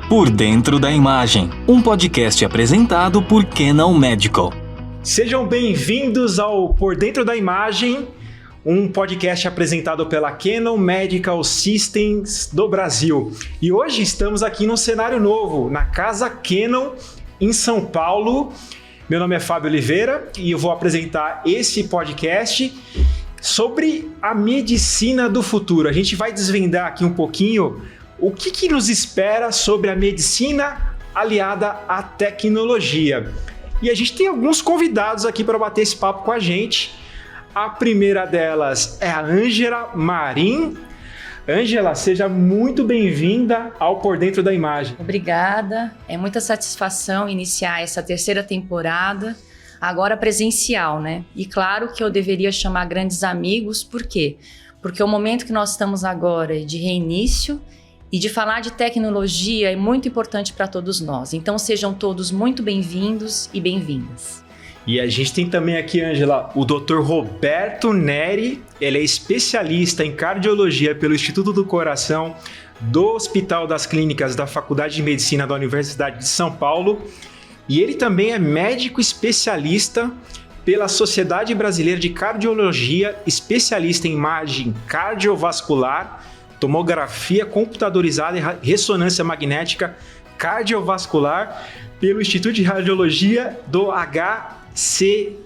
Por Dentro da Imagem, um podcast apresentado por Canon Medical. Sejam bem-vindos ao Por Dentro da Imagem, um podcast apresentado pela Canon Medical Systems do Brasil. E hoje estamos aqui num cenário novo, na Casa Canon, em São Paulo. Meu nome é Fábio Oliveira e eu vou apresentar esse podcast sobre a medicina do futuro. A gente vai desvendar aqui um pouquinho o que nos espera sobre a medicina aliada à tecnologia. E a gente tem alguns convidados aqui para bater esse papo com a gente. A primeira delas é a Ângela Marim. Ângela, seja muito bem-vinda ao Por Dentro da Imagem. Obrigada, é muita satisfação iniciar essa terceira temporada, agora presencial, né? E claro que eu deveria chamar grandes amigos, por quê? Porque o momento que nós estamos agora é de reinício e de falar de tecnologia é muito importante para todos nós. Então sejam todos muito bem-vindos e bem-vindas. E a gente tem também aqui, Ângela, o Dr. Roberto Neri. Ele é especialista em cardiologia pelo Instituto do Coração do Hospital das Clínicas da Faculdade de Medicina da Universidade de São Paulo. E ele também é médico especialista pela Sociedade Brasileira de Cardiologia, especialista em imagem cardiovascular, tomografia computadorizada e ressonância magnética cardiovascular pelo Instituto de Radiologia do HCFM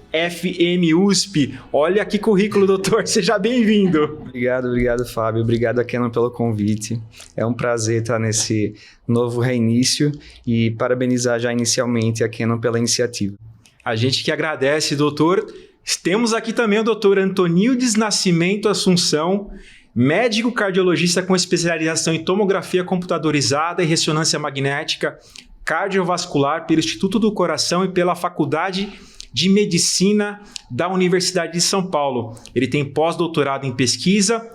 USP. Olha que currículo, doutor. Seja bem-vindo. Obrigado, Fábio. Obrigado a Canon pelo convite. É um prazer estar nesse novo reinício e parabenizar já inicialmente a Canon pela iniciativa. A gente que agradece, doutor. Temos aqui também o doutor Antonildes Nascimento Assunção, médico cardiologista com especialização em tomografia computadorizada e ressonância magnética cardiovascular pelo Instituto do Coração e pela Faculdade de Medicina da Universidade de São Paulo. Ele tem pós-doutorado em pesquisa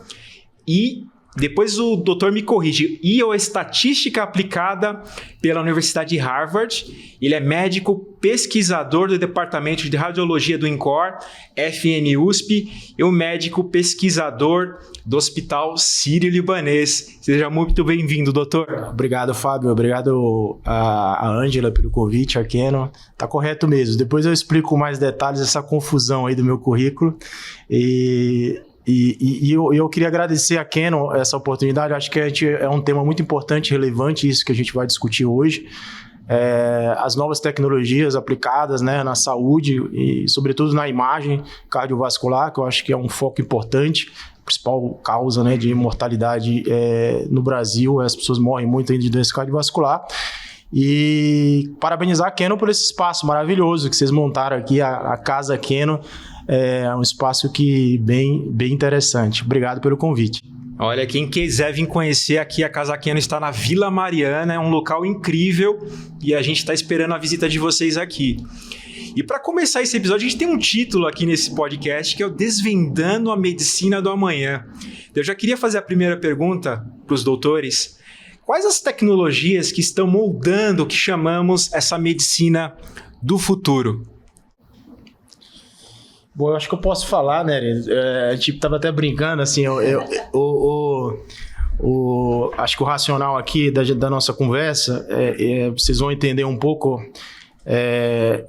e depois o doutor me corrige, estatística aplicada pela Universidade de Harvard. Ele é médico pesquisador do Departamento de Radiologia do INCOR, FN-USP, e o médico pesquisador do Hospital Sírio-Libanês. Seja muito bem-vindo, doutor. Obrigado, Fábio. Obrigado a Ângela pelo convite, a Canon. Tá correto mesmo. Depois eu explico com mais detalhes essa confusão aí do meu currículo. E eu queria agradecer a Canon essa oportunidade. Acho que é um tema muito importante, relevante, isso que a gente vai discutir hoje. As novas tecnologias aplicadas, né, na saúde e, sobretudo, na imagem cardiovascular, que eu acho que é um foco importante. A principal causa, né, de mortalidade no Brasil, as pessoas morrem muito ainda de doença cardiovascular. E parabenizar a Canon por esse espaço maravilhoso que vocês montaram aqui, a Casa Canon. É um espaço bem interessante. Obrigado pelo convite. Olha, quem quiser vir conhecer aqui, a Casa Canon está na Vila Mariana, é um local incrível e a gente está esperando a visita de vocês aqui. E para começar esse episódio, a gente tem um título aqui nesse podcast que é o Desvendando a Medicina do Amanhã. Eu já queria fazer a primeira pergunta para os doutores. Quais as tecnologias que estão moldando o que chamamos essa medicina do futuro? Bom, eu acho que eu posso falar, né? A gente tava até brincando, assim, acho que o racional aqui da nossa conversa, vocês vão entender um pouco.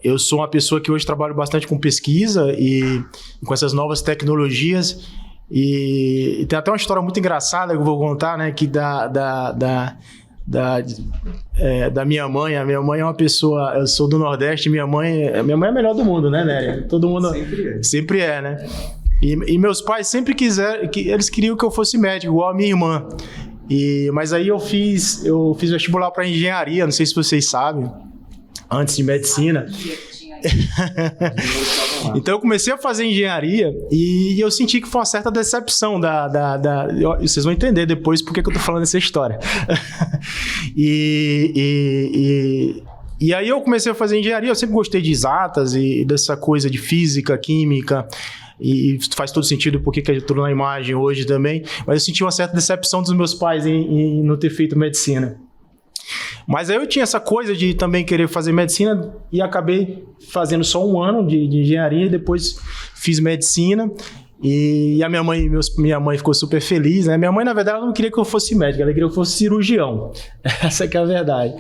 Eu sou uma pessoa que hoje trabalho bastante com pesquisa e com essas novas tecnologias. E tem até uma história muito engraçada que eu vou contar, né? Que da minha mãe. A minha mãe é uma pessoa... Eu sou do Nordeste, minha mãe é a melhor do mundo, né, Néria? Todo mundo... Sempre é, né? E meus pais sempre eles queriam que eu fosse médico, igual a minha irmã. Mas aí eu fiz vestibular para engenharia, não sei se vocês sabem, antes de medicina. Então eu comecei a fazer engenharia e eu senti que foi uma certa decepção vocês vão entender depois porque que eu tô falando essa história. E aí eu comecei a fazer engenharia. Eu sempre gostei de exatas e dessa coisa de física, química, e faz todo sentido porque que eu tô na imagem hoje também, mas eu senti uma certa decepção dos meus pais em não ter feito medicina. Mas aí eu tinha essa coisa de também querer fazer medicina e acabei fazendo só um ano de engenharia e depois fiz medicina. E a minha mãe ficou super feliz, né? Minha mãe, na verdade, ela não queria que eu fosse médico, ela queria que eu fosse cirurgião. Essa que é a verdade.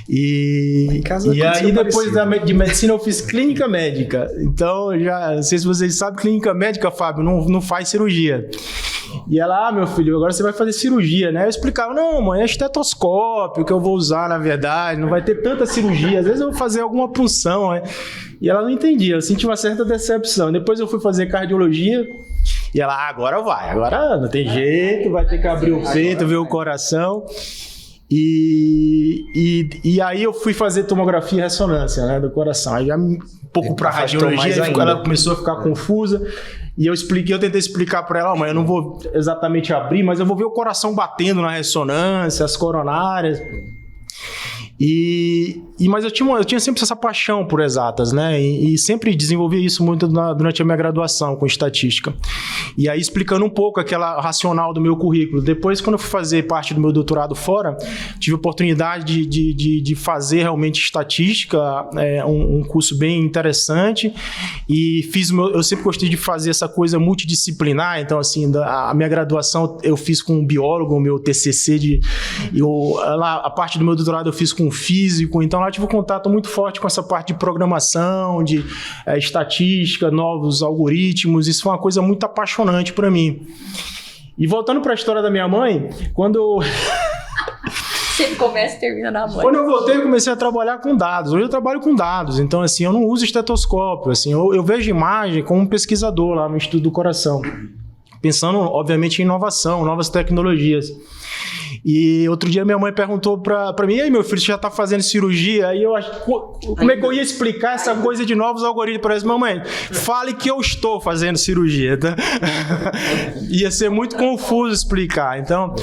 E aí, depois de medicina, eu fiz clínica médica. Então, não sei se vocês sabem, clínica médica, Fábio, não faz cirurgia. E ela, meu filho, agora você vai fazer cirurgia, né? Eu explicava, não, mãe, é estetoscópio que eu vou usar, na verdade, não vai ter tanta cirurgia, às vezes eu vou fazer alguma punção, né? E ela não entendia, eu senti uma certa decepção. Depois eu fui fazer cardiologia, e ela, agora não tem jeito, vai ter que abrir o peito, ver o coração. E aí eu fui fazer tomografia e ressonância, né, do coração. Aí já um pouco para radiologia, ela começou a ficar confusa. E eu tentei explicar para ela, mãe, eu não vou exatamente abrir, mas eu vou ver o coração batendo na ressonância, as coronárias. Mas eu tinha sempre essa paixão por exatas, né? E sempre desenvolvi isso muito durante a minha graduação com estatística. E aí, explicando um pouco aquela racional do meu currículo. Depois, quando eu fui fazer parte do meu doutorado fora, tive a oportunidade de fazer realmente estatística, um curso bem interessante. E eu sempre gostei de fazer essa coisa multidisciplinar. Então, assim, a minha graduação eu fiz com um biólogo, o meu TCC a parte do meu doutorado eu fiz com um físico. Então, lá eu tive um contato muito forte com essa parte de programação, de estatística, novos algoritmos. Isso foi uma coisa muito apaixonante para mim. E voltando para a história da minha mãe, quando Sempre começa e termina na mãe. Quando eu voltei, eu comecei a trabalhar com dados. Hoje eu trabalho com dados. Então, assim, eu não uso estetoscópio. Assim, eu vejo imagem como um pesquisador lá no Instituto do Coração. Pensando, obviamente, em inovação, novas tecnologias. E outro dia minha mãe perguntou pra mim, e aí, meu filho, você já tá fazendo cirurgia? Aí eu acho, como é que eu ia explicar essa coisa de novos algoritmos para essa mamãe? Fale que eu estou fazendo cirurgia, tá? Ia ser muito confuso explicar. Então,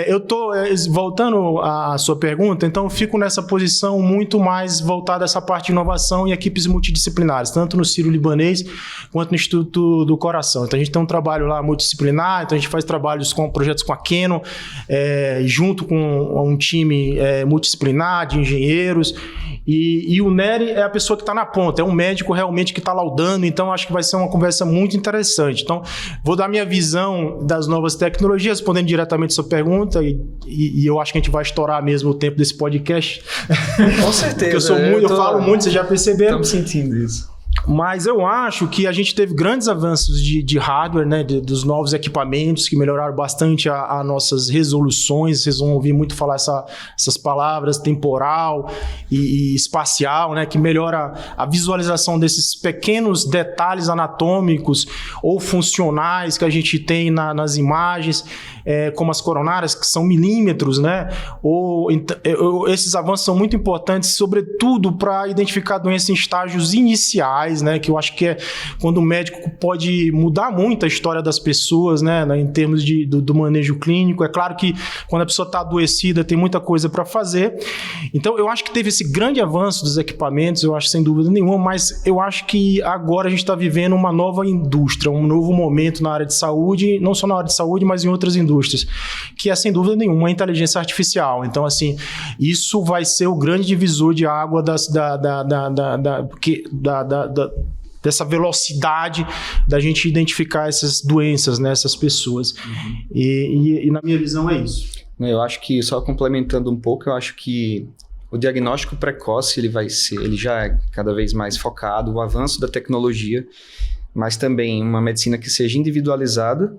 eu tô voltando à sua pergunta, então eu fico nessa posição muito mais voltada a essa parte de inovação e equipes multidisciplinares, tanto no Sírio-Libanês quanto no Instituto do Coração. Então a gente tem um trabalho lá multidisciplinar, então a gente faz projetos com a Canon, junto com um time multidisciplinar de engenheiros, e o Nery é a pessoa que está na ponta, é um médico realmente que está laudando, então acho que vai ser uma conversa muito interessante. Então, vou dar minha visão das novas tecnologias, respondendo diretamente a sua pergunta, e eu acho que a gente vai estourar mesmo o tempo desse podcast. Com certeza. Porque eu falo muito, vocês já perceberam. Estamos sentindo isso. Mas eu acho que a gente teve grandes avanços de hardware, né, dos novos equipamentos que melhoraram bastante as nossas resoluções. Vocês vão ouvir muito falar essas palavras, temporal e espacial, né, que melhora a visualização desses pequenos detalhes anatômicos ou funcionais que a gente tem nas imagens, como as coronárias, que são milímetros, né? Esses avanços são muito importantes, sobretudo para identificar doenças em estágios iniciais, né, que eu acho que é quando o médico pode mudar muito a história das pessoas, né, em termos do manejo clínico. É claro que quando a pessoa está adoecida tem muita coisa para fazer. Então eu acho que teve esse grande avanço dos equipamentos, eu acho sem dúvida nenhuma, mas eu acho que agora a gente está vivendo uma nova indústria, um novo momento na área de saúde, não só na área de saúde, mas em outras indústrias, que é sem dúvida nenhuma a inteligência artificial. Então, assim, isso vai ser o grande divisor de água dessa velocidade da gente identificar essas doenças, né, essas pessoas. E na minha visão é isso. Eu acho que, só complementando um pouco, eu acho que o diagnóstico precoce ele já é cada vez mais focado, o avanço da tecnologia, mas também uma medicina que seja individualizada,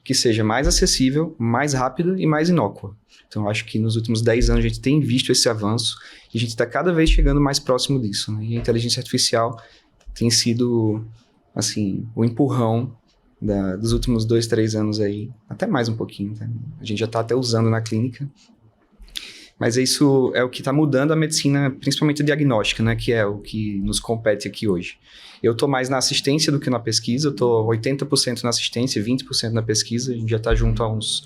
que seja mais acessível, mais rápida e mais inócua. Então, eu acho que nos últimos 10 anos a gente tem visto esse avanço e a gente está cada vez chegando mais próximo disso, né? E a inteligência artificial tem sido, assim, o empurrão dos últimos 2, 3 anos aí, até mais um pouquinho, tá? A gente já está até usando na clínica. Mas isso é o que está mudando a medicina, principalmente a diagnóstica, né? Que é o que nos compete aqui hoje. Eu estou mais na assistência do que na pesquisa, eu estou 80% na assistência, 20% na pesquisa. A gente já está junto há uns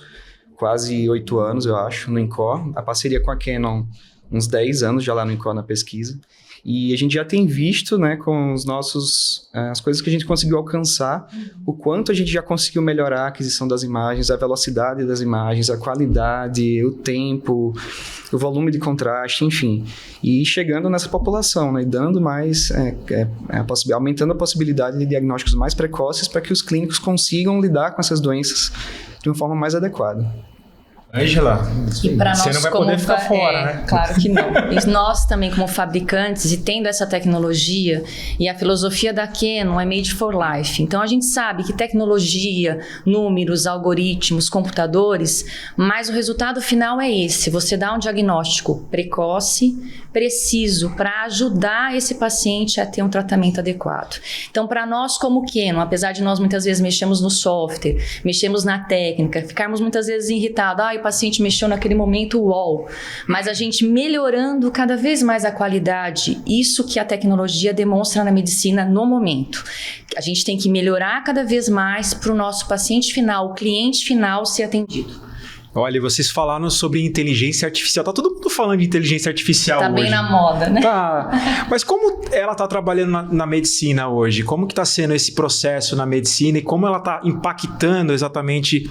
quase 8 anos, eu acho, no INCOR. A parceria com a Canon, uns 10 anos já lá no INCOR na pesquisa. E a gente já tem visto, né, com as coisas que a gente conseguiu alcançar, o quanto a gente já conseguiu melhorar a aquisição das imagens, a velocidade das imagens, a qualidade, o tempo, o volume de contraste, enfim. E chegando nessa população, né? E dando mais, aumentando a possibilidade de diagnósticos mais precoces para que os clínicos consigam lidar com essas doenças de uma forma mais adequada. Ângela, você não vai poder ficar fora, né? Claro que não. E nós também, como fabricantes, e tendo essa tecnologia, e a filosofia da Canon é made for life. Então, a gente sabe que tecnologia, números, algoritmos, computadores, mas o resultado final é esse. Você dá um diagnóstico precoce, preciso, para ajudar esse paciente a ter um tratamento adequado. Então, para nós como Canon, apesar de nós muitas vezes mexemos no software, mexemos na técnica, ficarmos muitas vezes irritados, o paciente mexeu naquele momento, mas a gente melhorando cada vez mais a qualidade, isso que a tecnologia demonstra na medicina no momento. A gente tem que melhorar cada vez mais para o nosso paciente final, o cliente final ser atendido. Olha, vocês falaram sobre inteligência artificial. Tá todo mundo falando de inteligência artificial hoje. Tá bem na moda, né? Tá. Mas como ela tá trabalhando na medicina hoje? Como que tá sendo esse processo na medicina e como ela tá impactando exatamente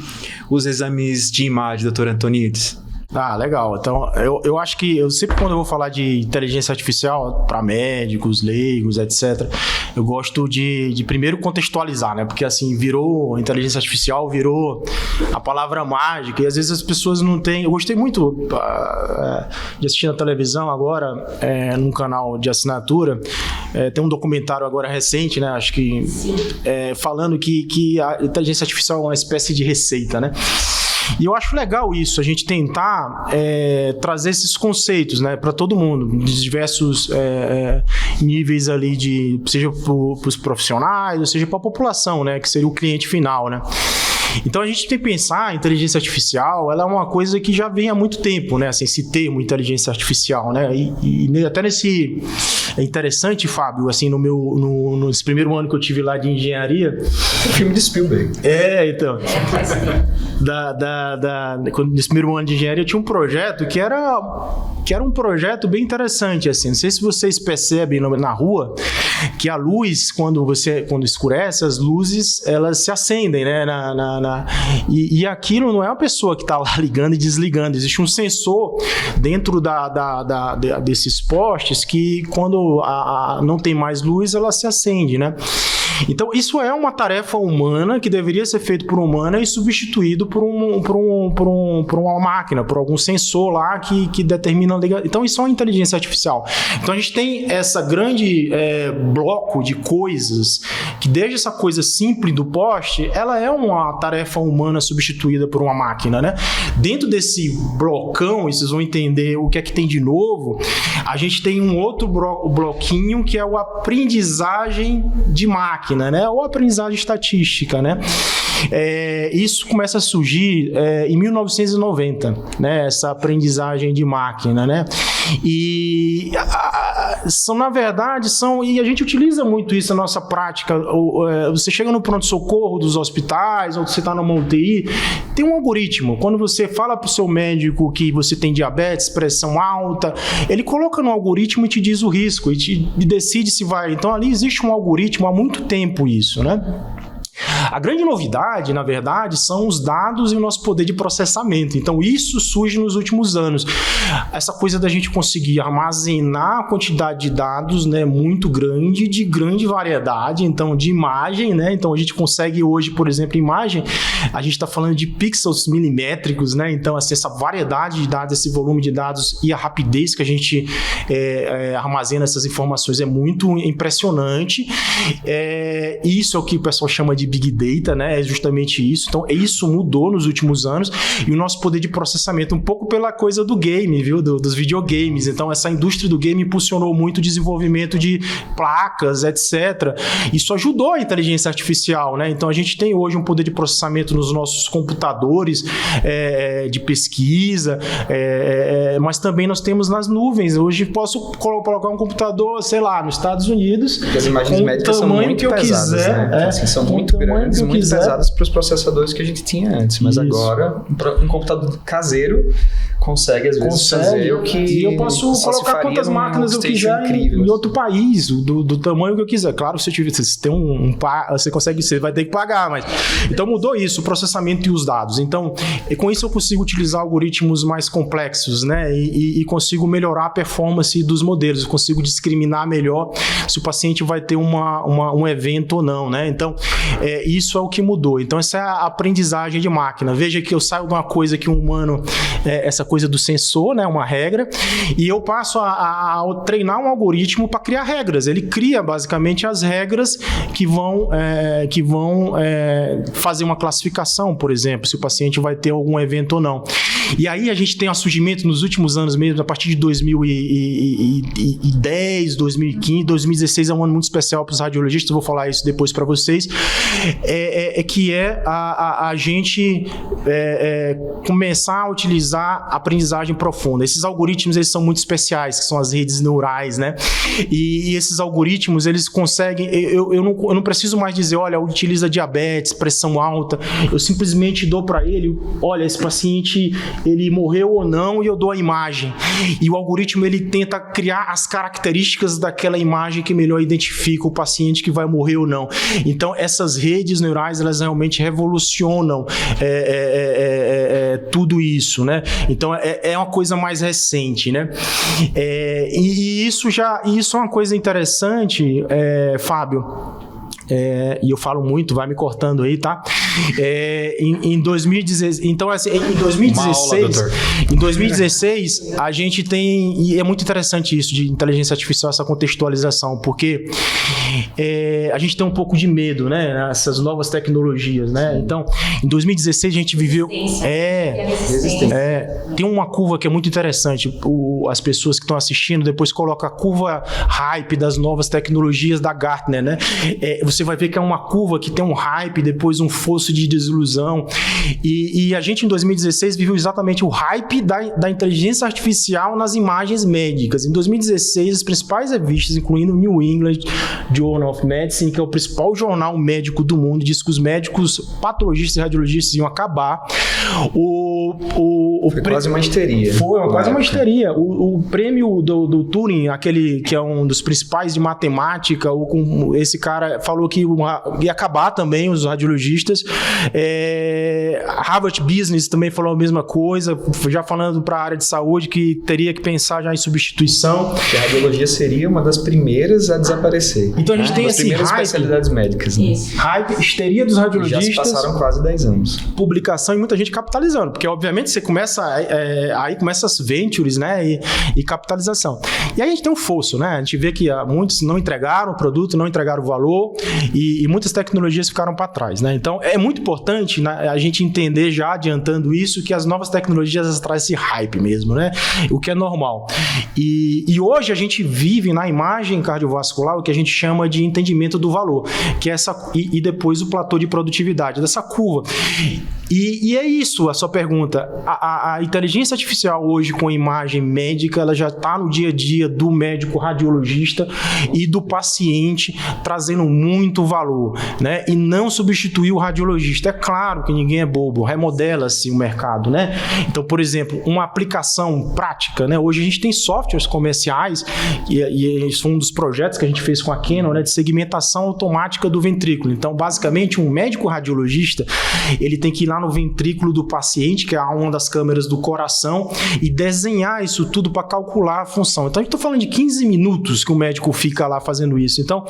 os exames de imagem, doutor Antonides? Legal. Então, eu acho que sempre quando eu vou falar de inteligência artificial para médicos, leigos, etc., eu gosto de primeiro contextualizar, né? Porque assim, inteligência artificial virou a palavra mágica e às vezes as pessoas não têm... Eu gostei muito de assistir na televisão agora, num canal de assinatura, tem um documentário agora recente, né? Acho que falando que a inteligência artificial é uma espécie de receita, né? E eu acho legal isso, a gente tentar trazer esses conceitos, né, para todo mundo, de diversos níveis ali, seja para os profissionais, ou seja para a população, né, que seria o cliente final, né. Então a gente tem que pensar, a inteligência artificial, ela é uma coisa que já vem há muito tempo, né, assim, esse termo inteligência artificial, né, e até nesse... É interessante, Fábio, assim, nesse primeiro ano que eu tive lá de engenharia... O filme de Spielberg. Então... Nesse primeiro ano de engenharia, eu tinha um projeto que era um projeto bem interessante, assim. Não sei se vocês percebem na rua que a luz, quando escurece, as luzes, elas se acendem, né? E aquilo não é uma pessoa que está lá ligando e desligando. Existe um sensor dentro desses postes que, quando não tem mais luz, ela se acende, né? Então, isso é uma tarefa humana que deveria ser feita por humana e substituído por uma máquina, por algum sensor lá que determina... Então, isso é uma inteligência artificial. Então, a gente tem essa grande bloco de coisas que, desde essa coisa simples do poste, ela é uma tarefa humana substituída por uma máquina, né? Dentro desse blocão, e vocês vão entender o que é que tem de novo, a gente tem um outro bloquinho que é o aprendizagem de máquina, né? Ou aprendizagem estatística, né? Isso começa a surgir em 1990, né? Essa aprendizagem de máquina, né? E e a gente utiliza muito isso na nossa prática. Você chega no pronto-socorro dos hospitais, ou você está numa UTI, tem um algoritmo. Quando você fala para o seu médico que você tem diabetes, pressão alta, ele coloca no algoritmo e te diz o risco, e decide se vai... Então, ali existe um algoritmo há muito tempo isso, né? A grande novidade, na verdade, são os dados e o nosso poder de processamento. Então, isso surge nos últimos anos. Essa coisa da gente conseguir armazenar a quantidade de dados, né, muito grande, de grande variedade, então, de imagem, né? Então, a gente consegue hoje, por exemplo, imagem, a gente está falando de pixels milimétricos, né? Então, assim, essa variedade de dados, esse volume de dados e a rapidez que a gente armazena essas informações é muito impressionante. Isso é o que o pessoal chama de Big Data, né? É justamente isso. Então, isso mudou nos últimos anos e o nosso poder de processamento, um pouco pela coisa do game, viu? Dos videogames. Então, essa indústria do game impulsionou muito o desenvolvimento de placas, etc. Isso ajudou a inteligência artificial, né? Então, a gente tem hoje um poder de processamento nos nossos computadores de pesquisa, mas também nós temos nas nuvens. Hoje, posso colocar um computador, sei lá, nos Estados Unidos, as imagens médicas são muito pesadas, né? Assim, são muito grandes, muito pesadas para os processadores que a gente tinha antes. Mas agora, um computador caseiro consegue às vezes fazer o que e eu posso colocar quantas máquinas eu quiser em outro país, do tamanho que eu quiser. Claro, se você tem você consegue, você vai ter que pagar, mas então mudou isso, o processamento e os dados. Então, com isso eu consigo utilizar algoritmos mais complexos, né? E consigo melhorar a performance dos modelos, eu consigo discriminar melhor se o paciente vai ter um evento ou não, né? Então, isso é o que mudou. Então, essa é a aprendizagem de máquina. Veja que eu saio de uma coisa que um humano, essa coisa do sensor, né, uma regra, e eu passo a treinar um algoritmo para criar regras. Ele cria basicamente as regras que vão fazer uma classificação, por exemplo, se o paciente vai ter algum evento ou não. E aí a gente tem um surgimento nos últimos anos mesmo, a partir de 2010, 2015, 2016 é um ano muito especial para os radiologistas, vou falar isso depois para vocês, que a gente começar a utilizar a aprendizagem profunda. Esses algoritmos, eles são muito especiais, que são as redes neurais, né? E esses algoritmos, eles conseguem... Eu não preciso mais dizer, olha, utiliza diabetes, pressão alta. Eu simplesmente dou para ele, olha, esse paciente, ele morreu ou não, e eu dou a imagem. E o algoritmo, ele tenta criar as características daquela imagem que melhor identifica o paciente que vai morrer ou não. Então, essas redes neurais, elas realmente revolucionam tudo isso, né? Então, é uma coisa mais recente, né? E isso é uma coisa interessante, Fábio, e eu falo muito, vai me cortando aí, tá? Em 2016, então assim, em 2016 a gente tem, e é muito interessante isso de inteligência artificial, essa contextualização, porque a gente tem um pouco de medo, né? Essas novas tecnologias, né? Então, em 2016 a gente viveu... tem uma curva que é muito interessante, as pessoas que estão assistindo depois colocam a curva hype das novas tecnologias da Gartner, né? Você vai ver que é uma curva que tem um hype, depois um fosso de desilusão, e a gente em 2016 viveu exatamente o hype da inteligência artificial nas imagens médicas. Em 2016, as principais revistas, incluindo o New England Journal of Medicine, que é o principal jornal médico do mundo, diz que os médicos, patologistas e radiologistas iam acabar. Foi quase uma histeria. Foi quase uma histeria. O prêmio do Turing, aquele que é um dos principais de matemática, esse cara falou que ia acabar também os radiologistas. Harvard Business também falou a mesma coisa, já falando para a área de saúde que teria que pensar já em substituição. Que a radiologia seria uma das primeiras a desaparecer. Então a gente tem esse hype, especialidades médicas, né? Hype, histeria dos radiologistas. Já se passaram quase 10 anos. Publicação e muita gente capitalizando, porque obviamente você começa aí começa as ventures, né, e capitalização. E aí a gente tem um fosso, né? A gente vê que muitos não entregaram o produto, não entregaram o valor, e muitas tecnologias ficaram para trás, né? Então é muito importante, né, a gente entender, já adiantando isso, que as novas tecnologias trazem esse hype mesmo, né? O que é normal. E hoje a gente vive na imagem cardiovascular o que a gente chama de entendimento do valor, que é e depois o platô de produtividade dessa curva. E é isso a sua pergunta. A inteligência artificial hoje com imagem médica, ela já está no dia a dia do médico radiologista e do paciente, trazendo muito valor, né? E não substituir o radiologista. É claro que ninguém é bobo, remodela-se o mercado, né? Então, por exemplo, uma aplicação prática, né? Hoje a gente tem softwares comerciais, e isso foi um dos projetos que a gente fez com a Canon, né? De segmentação automática do ventrículo. Então, basicamente, um médico radiologista, ele tem que ir lá no ventrículo do paciente, que é uma das câmeras do coração, e desenhar isso tudo para calcular a função. Então, a gente está falando de 15 minutos que o médico fica lá fazendo isso. Então,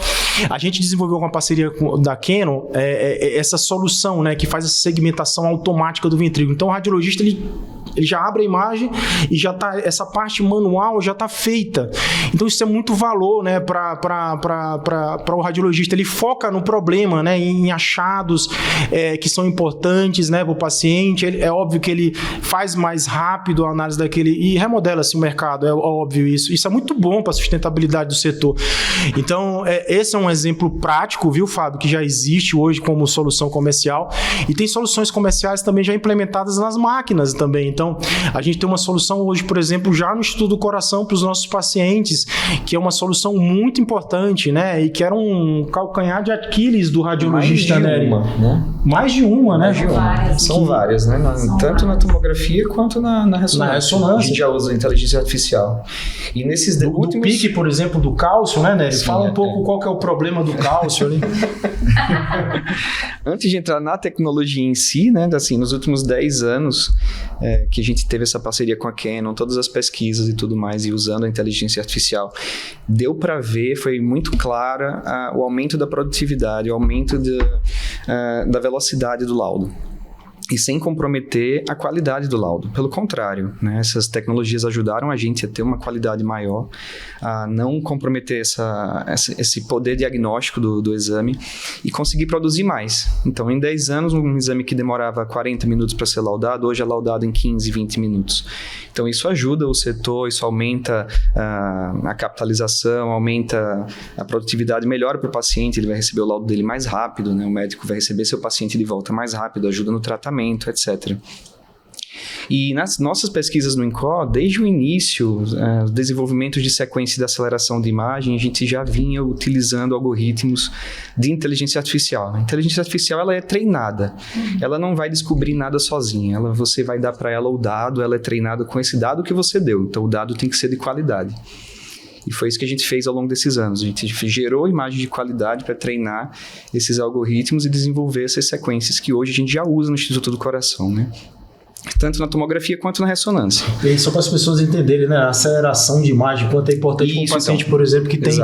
a gente desenvolveu com a parceria da Canon essa solução, né, que faz essa segmentação automática do ventrículo. Então, o radiologista, ele já abre a imagem e já tá, essa parte manual já está feita. Então, isso é muito valor, né, para o radiologista. Ele foca no problema, né, em achados que são importantes, né, para o paciente. É óbvio que ele faz mais rápido a análise daquele e remodela-se o mercado, é óbvio isso. Isso é muito bom para a sustentabilidade do setor. Então, esse é um exemplo prático, viu, Fábio, que já existe hoje como solução comercial, e tem soluções comerciais também já implementadas nas máquinas também. Então, a gente tem uma solução hoje, por exemplo, já no Instituto do Coração para os nossos pacientes, que é uma solução muito importante, né? E que era um calcanhar de Aquiles do radiologista, né? Mais de uma, né? São várias, né? Tanto na tomografia quanto na ressonância. A gente já usa inteligência artificial. E nesses do pique, por exemplo, do cálcio, né, Nery? Fala um pouco qual que é o problema do cálcio ali. Antes de entrar na tecnologia em si, né, assim, nos últimos 10 anos que a gente teve essa parceria com a Canon, todas as pesquisas e tudo mais, e usando a inteligência artificial, deu para ver, foi muito clara o aumento da produtividade, o aumento da velocidade do laudo. E sem comprometer a qualidade do laudo. Pelo contrário, né? Essas tecnologias ajudaram a gente a ter uma qualidade maior, a não comprometer esse poder diagnóstico do exame e conseguir produzir mais. Então, em 10 anos, um exame que demorava 40 minutos para ser laudado, hoje é laudado em 15, 20 minutos. Então, isso ajuda o setor, isso aumenta a capitalização, aumenta a produtividade, melhora para o paciente, ele vai receber o laudo dele mais rápido, né? O médico vai receber seu paciente de volta mais rápido, ajuda no tratamento, etc. E nas nossas pesquisas no INCOR, desde o início, os desenvolvimentos de sequência de aceleração de imagem, a gente já vinha utilizando algoritmos de inteligência artificial. A inteligência artificial ela é treinada, ela não vai descobrir nada sozinha, você vai dar para ela o dado, ela é treinada com esse dado que você deu, então o dado tem que ser de qualidade. E foi isso que a gente fez ao longo desses anos. A gente gerou imagem de qualidade para treinar esses algoritmos e desenvolver essas sequências que hoje a gente já usa no Instituto do Coração, né? Tanto na tomografia quanto na ressonância. E aí, só para as pessoas entenderem, né, a aceleração de imagem, quanto é importante para um paciente, então, por exemplo, que tem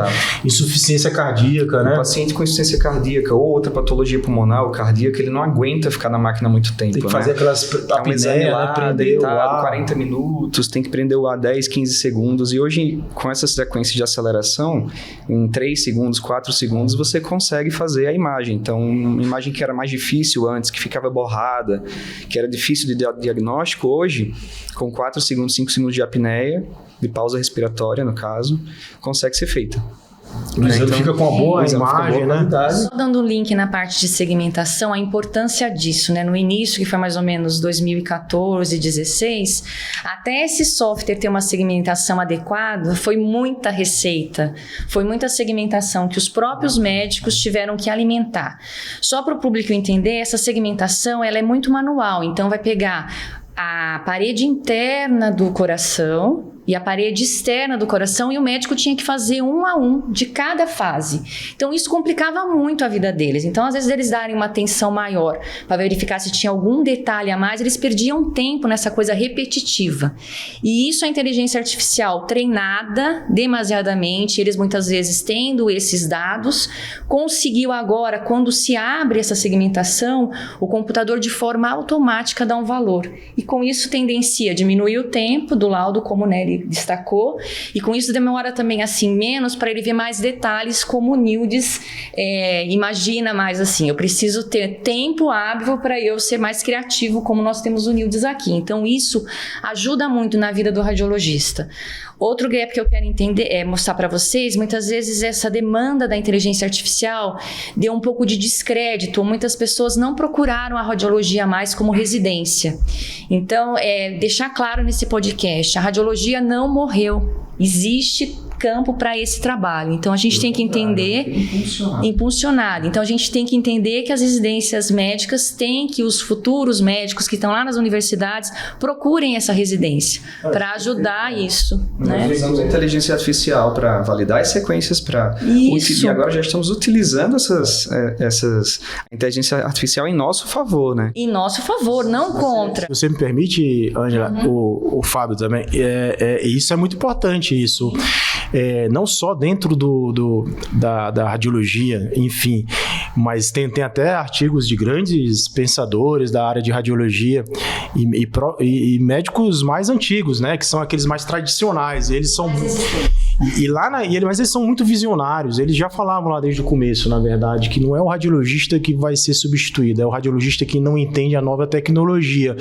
insuficiência cardíaca, né? Um paciente com insuficiência cardíaca ou outra patologia pulmonar, cardíaca, ele não aguenta ficar na máquina muito tempo. Tem que fazer aquelas apneia, né, prender o ar 40 minutos, tem que prender o ar 10, 15 segundos. E hoje, com essa sequência de aceleração, em 3 segundos, 4 segundos, você consegue fazer a imagem. Então, uma imagem que era mais difícil antes, que ficava borrada, que era difícil de diagnóstico, hoje, com 4 segundos, 5 segundos de apneia, de pausa respiratória, no caso, consegue ser feita. O exame fica com uma boa imagem, né? Só dando um link na parte de segmentação, a importância disso, né? No início, que foi mais ou menos 2014, 2016, até esse software ter uma segmentação adequada, foi muita receita, foi muita segmentação que os próprios médicos tiveram que alimentar. Só para o público entender, essa segmentação ela é muito manual, então vai pegar a parede interna do coração e a parede externa do coração, e o médico tinha que fazer 1 a 1 de cada fase. Então, isso complicava muito a vida deles. Então, às vezes, eles darem uma atenção maior para verificar se tinha algum detalhe a mais, eles perdiam tempo nessa coisa repetitiva. E isso a inteligência artificial treinada demasiadamente, eles muitas vezes tendo esses dados, conseguiu agora, quando se abre essa segmentação, o computador de forma automática dá um valor. E com isso tendencia a diminuir o tempo do laudo, como o Nery destacou, e com isso demora também assim menos para ele ver mais detalhes, como o Nildes imagina mais assim, eu preciso ter tempo hábil para eu ser mais criativo, como nós temos o Nildes aqui. Então isso ajuda muito na vida do radiologista. Outro gap que eu quero mostrar para vocês, muitas vezes essa demanda da inteligência artificial deu um pouco de descrédito, muitas pessoas não procuraram a radiologia mais como residência. Então, deixar claro nesse podcast, a radiologia não morreu, existe campo para esse trabalho. Então, a gente tem que entender... Impulsionado. Então, a gente tem que entender que as residências médicas têm que os futuros médicos que estão lá nas universidades procurem essa residência para ajudar isso. Nós usamos a inteligência artificial para validar as sequências, e agora já estamos utilizando essas inteligência artificial em nosso favor, né? Em nosso favor, não contra. Se você me permite, Ângela, o Fábio também, isso é muito importante, isso. Não só dentro da radiologia, enfim, mas tem até artigos de grandes pensadores da área de radiologia e médicos mais antigos, né, que são aqueles mais tradicionais. Eles são... Mas eles são muito visionários, eles já falavam lá desde o começo, na verdade, que não é o radiologista que vai ser substituído, é o radiologista que não entende a nova tecnologia.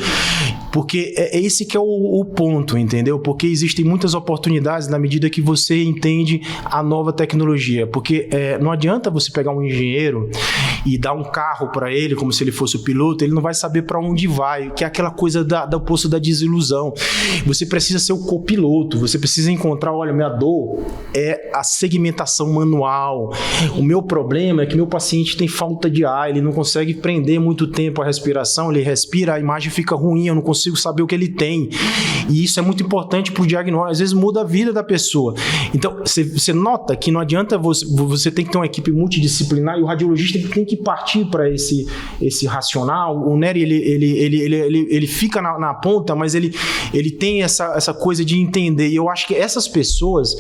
Porque é esse que é o ponto, entendeu? Porque existem muitas oportunidades na medida que você entende a nova tecnologia. Porque não adianta você pegar um engenheiro e dar um carro para ele, como se ele fosse o piloto, ele não vai saber para onde vai, que é aquela coisa do poço da desilusão. Você precisa ser o copiloto, você precisa encontrar, olha, minha dor é a segmentação manual. O meu problema é que meu paciente tem falta de ar, ele não consegue prender muito tempo a respiração, ele respira, a imagem fica ruim, eu não consigo saber o que ele tem. E isso é muito importante para o diagnóstico, às vezes muda a vida da pessoa. Então, você nota que não adianta você tem que ter uma equipe multidisciplinar e o radiologista tem que partir para esse racional. O Nery, ele fica na ponta, mas ele tem essa coisa de entender. E eu acho que essas pessoas,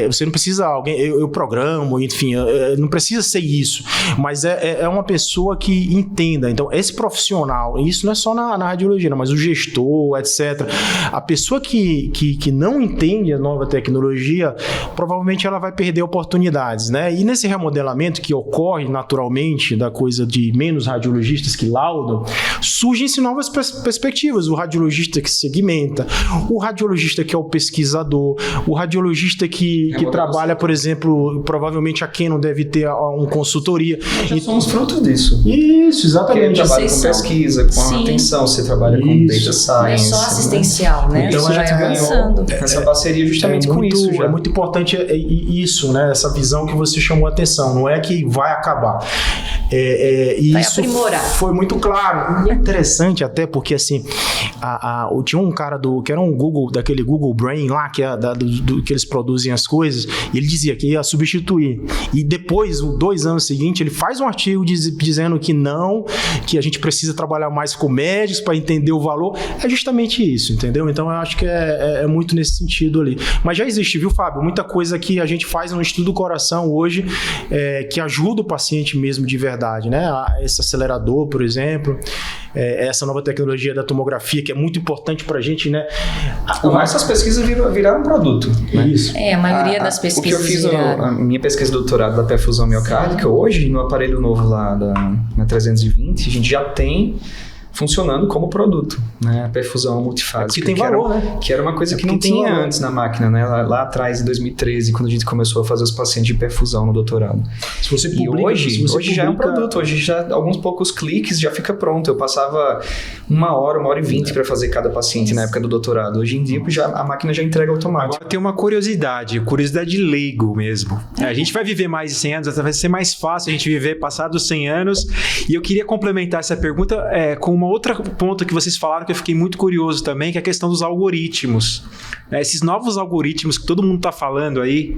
você não precisa eu programo, enfim, não precisa ser isso, mas é uma pessoa que entenda. Então, esse profissional, isso não é só na radiologia, não, mas o gestor, etc. A pessoa que não entende a nova tecnologia, provavelmente ela vai perder oportunidades, né? E nesse remodelamento que ocorre naturalmente, da coisa de menos radiologistas que laudam, surgem-se novas perspectivas. O radiologista que segmenta, o radiologista que é o pesquisador, o radiologista que trabalha, por exemplo, provavelmente a Canon deve ter uma consultoria. Já somos frutos disso. Isso, exatamente. Você trabalha com pesquisa, com atenção, você trabalha com data science. Não é só assistencial, né? Então, isso já é avançando. Essa parceria justamente com isso. É muito importante isso, né? Essa visão que você chamou a atenção. Não é que vai acabar. E vai isso aprimorar. Foi muito claro. E é interessante até porque, assim, tinha um cara que era um Google, daquele Google Brain lá, que eles produzem as coisas, e ele dizia que ia substituir. E depois, 2 anos seguintes, ele faz um artigo dizendo que não, que a gente precisa trabalhar mais com médicos para entender o valor. É justamente isso, entendeu? Então, eu acho que é muito nesse sentido ali. Mas já existe, viu, Fábio? Muita coisa que a gente faz no estudo do coração hoje, que ajuda o paciente mesmo de verdade, né? Esse acelerador, por exemplo, essa nova tecnologia da tomografia, que é muito importante pra gente, né? Essas pesquisas viraram um produto, né? Isso. A maioria das pesquisas. O que eu fiz, a minha pesquisa de doutorado da perfusão miocárdica, hoje, no aparelho novo lá na 320, a gente já tem funcionando como produto, né? A perfusão multifásica. Que tem valor, né? Que era uma coisa que não tinha antes na máquina, né? Lá atrás, em 2013, quando a gente começou a fazer os pacientes de perfusão no doutorado. Se você publica, hoje já é um produto. Hoje já, alguns poucos cliques, já fica pronto. Eu passava 1 hora, 1h20 para fazer cada paciente na época do doutorado. Hoje em dia, a máquina já entrega automático. Agora tem uma curiosidade leigo mesmo. A gente vai viver mais de 100 anos, vai ser mais fácil a gente viver passados 100 anos. E eu queria complementar essa pergunta com uma outra ponto que vocês falaram que eu fiquei muito curioso também, que é a questão dos algoritmos. Esses novos algoritmos que todo mundo está falando aí,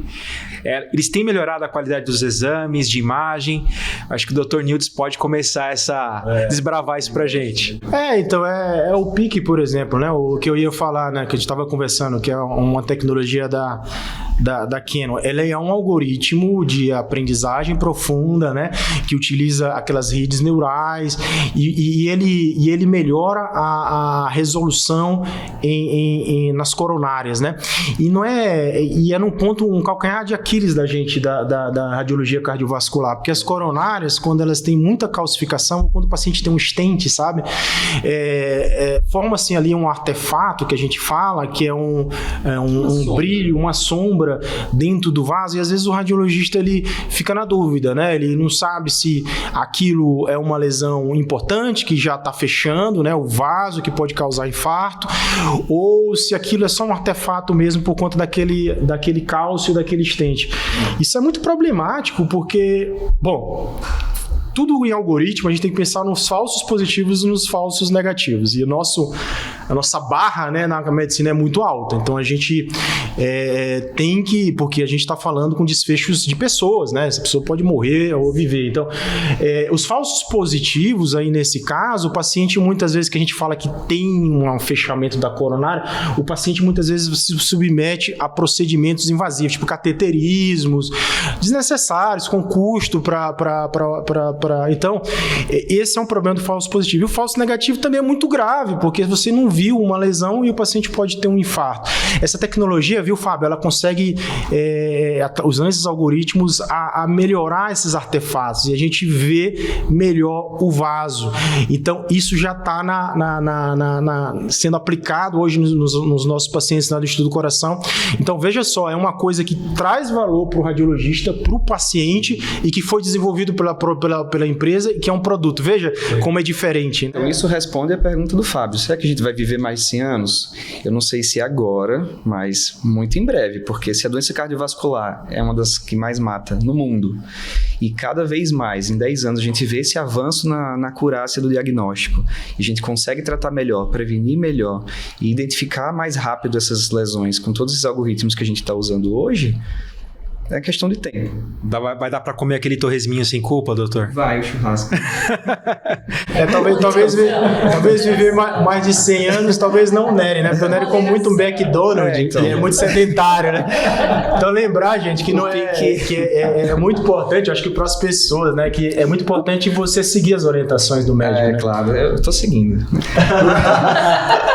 eles têm melhorado a qualidade dos exames, de imagem. Acho que o Dr. Nildes pode começar desbravar isso pra gente. Então, é o PIC, por exemplo, né? O que eu ia falar, né? Que a gente estava conversando, que é uma tecnologia da Canon. Ela é um algoritmo de aprendizagem profunda, né? Que utiliza aquelas redes neurais e ele melhora a resolução nas coronárias, né? E é um calcanhar de Aquiles da gente, da radiologia cardiovascular, porque as coronárias, quando elas têm muita calcificação, quando o paciente tem um stent, sabe? Forma-se ali um artefato que a gente fala, que é um brilho, uma sombra dentro do vaso, e às vezes o radiologista ele fica na dúvida, né? Ele não sabe se aquilo é uma lesão importante, que já está fechando, né? O vaso, que pode causar infarto, ou se aquilo é só um artefato mesmo por conta daquele cálcio, daquele stent. Isso é muito problemático porque, tudo em algoritmo, a gente tem que pensar nos falsos positivos e nos falsos negativos. E a nossa barra, né, na medicina é muito alta. Então, a gente tem que... Porque a gente está falando com desfechos de pessoas, né? Essa pessoa pode morrer ou viver. Então, os falsos positivos, aí nesse caso, o paciente, muitas vezes, que a gente fala que tem um fechamento da coronária, o paciente, muitas vezes, se submete a procedimentos invasivos, tipo cateterismos, desnecessários, com custo Então, esse é um problema do falso positivo. E o falso negativo também é muito grave, porque você não viu uma lesão e o paciente pode ter um infarto. Essa tecnologia, viu, Fábio, ela consegue, usando esses algoritmos, a melhorar esses artefatos e a gente vê melhor o vaso. Então, isso já está sendo aplicado hoje nos nossos pacientes do Instituto do Coração. Então, veja só, é uma coisa que traz valor para o radiologista, para o paciente e que foi desenvolvido pela empresa e que é um produto. Veja como é diferente. Então, isso responde à pergunta do Fábio. Será que a gente vai viver mais de 100 anos? Eu não sei se agora, mas muito em breve, porque se a doença cardiovascular é uma das que mais mata no mundo e cada vez mais, em 10 anos, a gente vê esse avanço na acurácia do diagnóstico e a gente consegue tratar melhor, prevenir melhor e identificar mais rápido essas lesões com todos esses algoritmos que a gente está usando hoje, é questão de tempo. Vai dar para comer aquele torresminho sem culpa, doutor? Vai, o churrasco. Talvez viver mais de 100 anos, talvez não o Nery, né? Porque o Nery come muito um McDonald's, então. É muito sedentário, né? Então lembrar, gente, que é muito importante, eu acho que para as pessoas, né? Que é muito importante você seguir as orientações do médico, né? Claro, eu estou seguindo.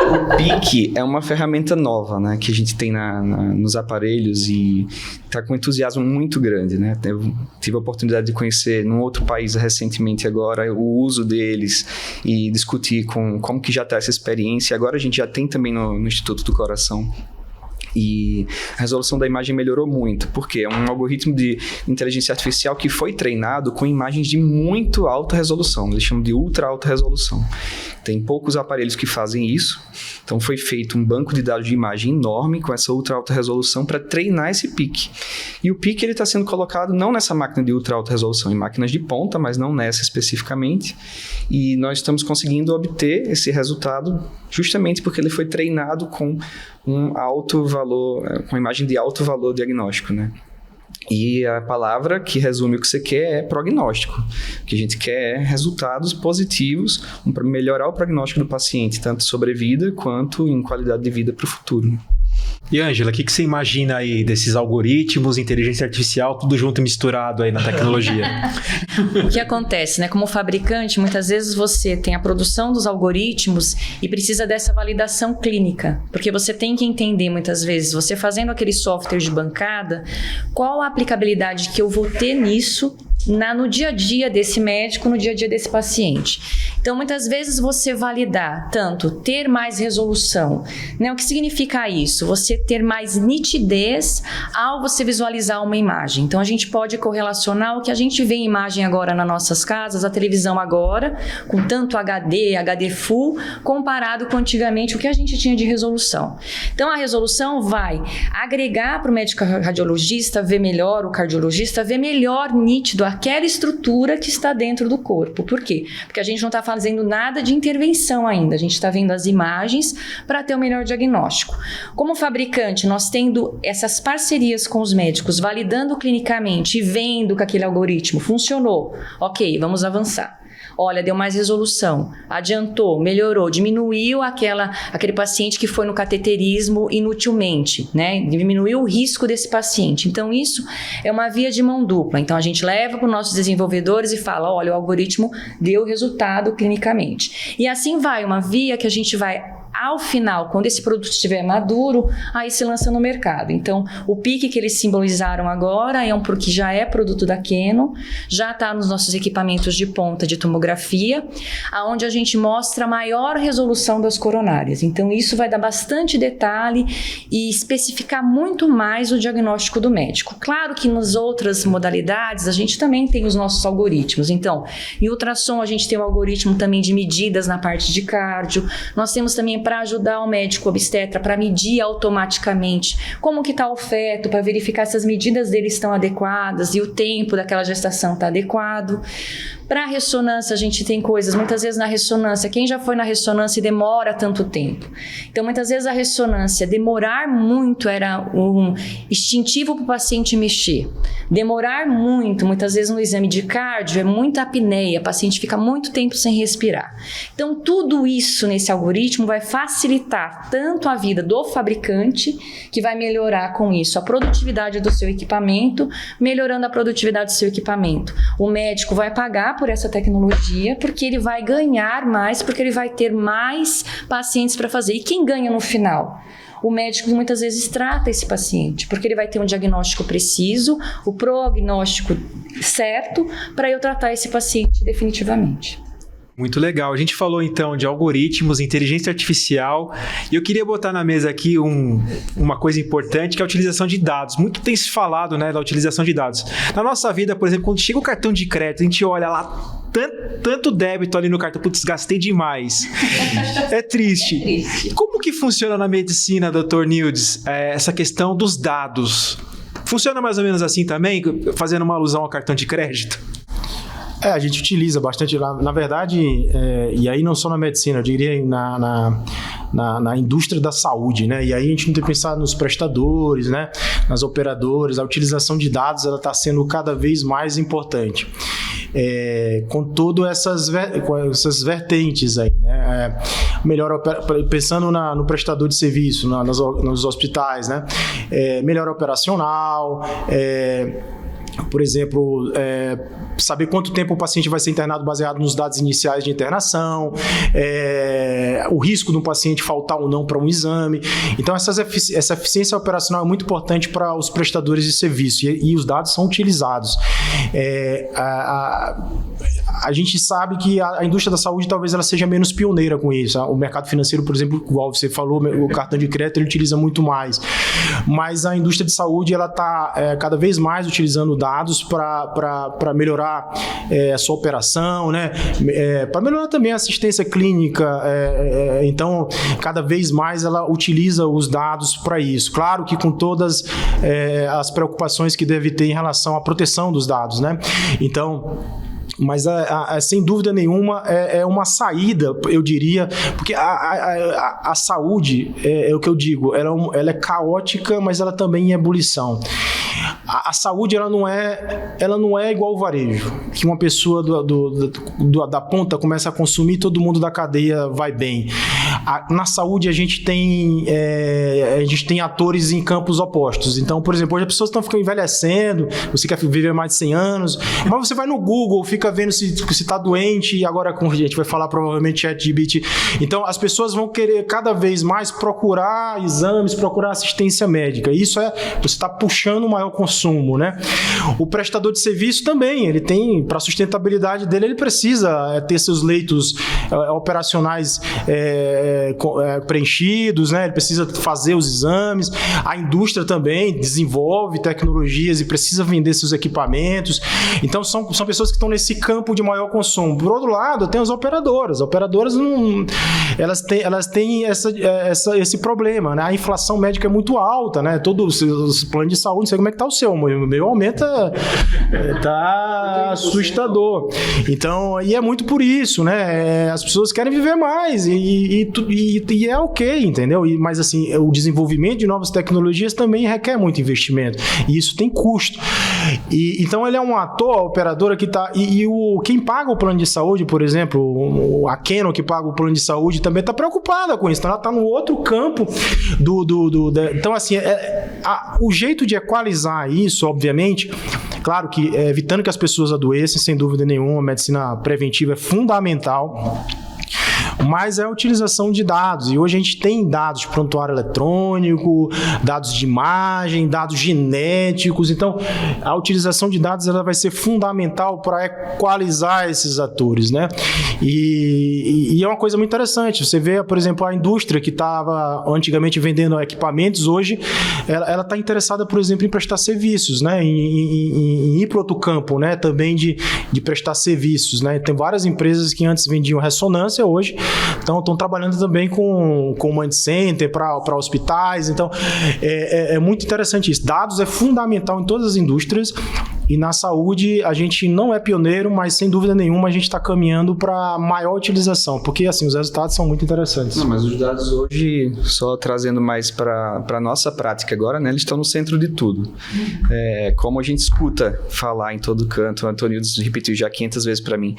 O PIC é uma ferramenta nova, né? Que a gente tem nos aparelhos e está com entusiasmo muito grande, né? Eu tive a oportunidade de conhecer num outro país recentemente agora o uso deles e discutir como que já está essa experiência. Agora a gente já tem também no Instituto do Coração. E a resolução da imagem melhorou muito, porque é um algoritmo de inteligência artificial que foi treinado com imagens de muito alta resolução, eles chamam de ultra alta resolução. Tem poucos aparelhos que fazem isso, então foi feito um banco de dados de imagem enorme com essa ultra alta resolução para treinar esse PIC. E o PIC está sendo colocado não nessa máquina de ultra alta resolução, em máquinas de ponta, mas não nessa especificamente, e nós estamos conseguindo obter esse resultado justamente porque ele foi treinado com um alto valor, com imagem de alto valor diagnóstico, né? E a palavra que resume o que você quer é prognóstico. O que a gente quer é resultados positivos para melhorar o prognóstico do paciente, tanto sobrevida quanto em qualidade de vida para o futuro. E Ângela, o que você imagina aí desses algoritmos, inteligência artificial, tudo junto e misturado aí na tecnologia? O que acontece, né? Como fabricante, muitas vezes você tem a produção dos algoritmos e precisa dessa validação clínica, porque você tem que entender muitas vezes, você fazendo aquele software de bancada, qual a aplicabilidade que eu vou ter nisso no dia a dia desse médico, no dia a dia desse paciente. Então, muitas vezes você validar tanto ter mais resolução, né? O que significa isso? Você ter mais nitidez ao você visualizar uma imagem. Então, a gente pode correlacionar o que a gente vê em imagem agora nas nossas casas, a televisão agora, com tanto HD, HD Full, comparado com antigamente o que a gente tinha de resolução. Então, a resolução vai agregar para o médico radiologista ver melhor, o cardiologista ver melhor nítido aquela estrutura que está dentro do corpo. Por quê? Porque a gente não está fazendo nada de intervenção ainda, a gente está vendo as imagens para ter o melhor diagnóstico. Como fabricante, nós tendo essas parcerias com os médicos, validando clinicamente e vendo que aquele algoritmo funcionou, ok, vamos avançar. Olha, deu mais resolução, adiantou, melhorou, diminuiu aquele paciente que foi no cateterismo inutilmente, né? Diminuiu o risco desse paciente. Então, isso é uma via de mão dupla. Então, a gente leva para os nossos desenvolvedores e fala, olha, o algoritmo deu resultado clinicamente. E assim vai, uma via que a gente vai, ao final, quando esse produto estiver maduro, aí se lança no mercado. Então, o PIC que eles simbolizaram agora é que já é produto da Canon, já está nos nossos equipamentos de ponta de tomografia, aonde a gente mostra a maior resolução das coronárias. Então, isso vai dar bastante detalhe e especificar muito mais o diagnóstico do médico. Claro que nas outras modalidades, a gente também tem os nossos algoritmos. Então, em ultrassom, a gente tem o algoritmo também de medidas na parte de cardio. Nós temos também para ajudar o médico obstetra, para medir automaticamente como que está o feto, para verificar se as medidas dele estão adequadas e o tempo daquela gestação está adequado. Para a ressonância, a gente tem coisas, muitas vezes na ressonância, quem já foi na ressonância e demora tanto tempo? Então, muitas vezes a ressonância, demorar muito era um instintivo para o paciente mexer. Demorar muito, muitas vezes no exame de cardio, é muita apneia, o paciente fica muito tempo sem respirar. Então, tudo isso nesse algoritmo vai facilitar tanto a vida do fabricante, que vai melhorar com isso a produtividade do seu equipamento, melhorando a produtividade do seu equipamento. O médico vai pagar por essa tecnologia, porque ele vai ganhar mais, porque ele vai ter mais pacientes para fazer. E quem ganha no final? O médico muitas vezes trata esse paciente, porque ele vai ter um diagnóstico preciso, o prognóstico certo, para eu tratar esse paciente definitivamente. Muito legal. A gente falou então de algoritmos, inteligência artificial, e eu queria botar na mesa aqui uma coisa importante, que é a utilização de dados. Muito tem se falado, né, da utilização de dados. Na nossa vida, por exemplo, quando chega o cartão de crédito, a gente olha lá tanto débito ali no cartão, putz, gastei demais. É triste. Como que funciona na medicina, Dr. Nildes, essa questão dos dados? Funciona mais ou menos assim também, fazendo uma alusão ao cartão de crédito? A gente utiliza bastante, na verdade, e aí não só na medicina, eu diria na indústria da saúde, né? E aí a gente não tem pensado nos prestadores, né? Nas operadoras, a utilização de dados ela está sendo cada vez mais importante. Com todas essas vertentes aí, né? Pensando no prestador de serviço, nos hospitais, né? Melhor operacional, por exemplo, saber quanto tempo o paciente vai ser internado baseado nos dados iniciais de internação, o risco do paciente faltar ou não para um exame. Então, essa eficiência operacional é muito importante para os prestadores de serviço e os dados são utilizados. A gente sabe que a indústria da saúde talvez ela seja menos pioneira com isso. O mercado financeiro, por exemplo, igual você falou, o cartão de crédito ele utiliza muito mais. Mas a indústria de saúde ela está cada vez mais utilizando dados para melhorar a sua operação, né? Para melhorar também a assistência clínica. Então, cada vez mais ela utiliza os dados para isso. Claro que com todas as preocupações que deve ter em relação à proteção dos dados, né? Então, mas sem dúvida nenhuma é uma saída, eu diria, porque a saúde, é o que eu digo, ela é caótica, mas ela também é ebulição. A saúde ela não é igual ao varejo, que uma pessoa da ponta começa a consumir, todo mundo da cadeia vai bem. Na saúde a gente tem atores em campos opostos. Então, por exemplo, hoje as pessoas estão ficando envelhecendo, você quer viver mais de 100 anos, mas você vai no Google, fica vendo se está doente, e agora a gente vai falar provavelmente ChatGPT. Então, as pessoas vão querer cada vez mais procurar exames, procurar assistência médica. Isso você está puxando o maior consumo, né? O prestador de serviço também, ele tem, para a sustentabilidade dele, ele precisa ter seus leitos operacionais preenchidos, né? Ele precisa fazer os exames. A indústria também desenvolve tecnologias e precisa vender seus equipamentos. Então, são pessoas que estão nesse campo de maior consumo. Por outro lado, tem as operadoras. As operadoras, elas têm esse problema, né? A inflação médica é muito alta, né? Todos os planos de saúde, não sei como é que está o seu, o meu aumenta, tá assustador. Então, e é muito por isso, né? As pessoas querem viver mais e é ok, entendeu? Mas assim, o desenvolvimento de novas tecnologias também requer muito investimento e isso tem custo. Então, ele é um ator, a operadora que está... quem paga o plano de saúde, por exemplo, a Canon que paga o plano de saúde também está preocupada com isso. Então, ela está no outro campo Então, assim, o jeito de equalizar isso, obviamente, claro que evitando que as pessoas adoeçam, sem dúvida nenhuma, a medicina preventiva é fundamental. Mas é a utilização de dados, e hoje a gente tem dados de prontuário eletrônico, dados de imagem, dados genéticos. Então a utilização de dados ela vai ser fundamental para equalizar esses atores, né? E é uma coisa muito interessante, você vê, por exemplo, a indústria que estava antigamente vendendo equipamentos, hoje ela está interessada, por exemplo, em prestar serviços, né? Em ir para outro campo, né? Também de prestar serviços, né? Tem várias empresas que antes vendiam ressonância, hoje estão trabalhando também com Command Center para hospitais. Então, é muito interessante isso. Dados é fundamental em todas as indústrias e na saúde a gente não é pioneiro, mas sem dúvida nenhuma a gente está caminhando para maior utilização, porque assim, os resultados são muito interessantes. Não, mas os dados hoje, só trazendo mais para a nossa prática agora, né, eles estão no centro de tudo. Como a gente escuta falar em todo canto, o Antônio repetiu já 500 vezes para mim,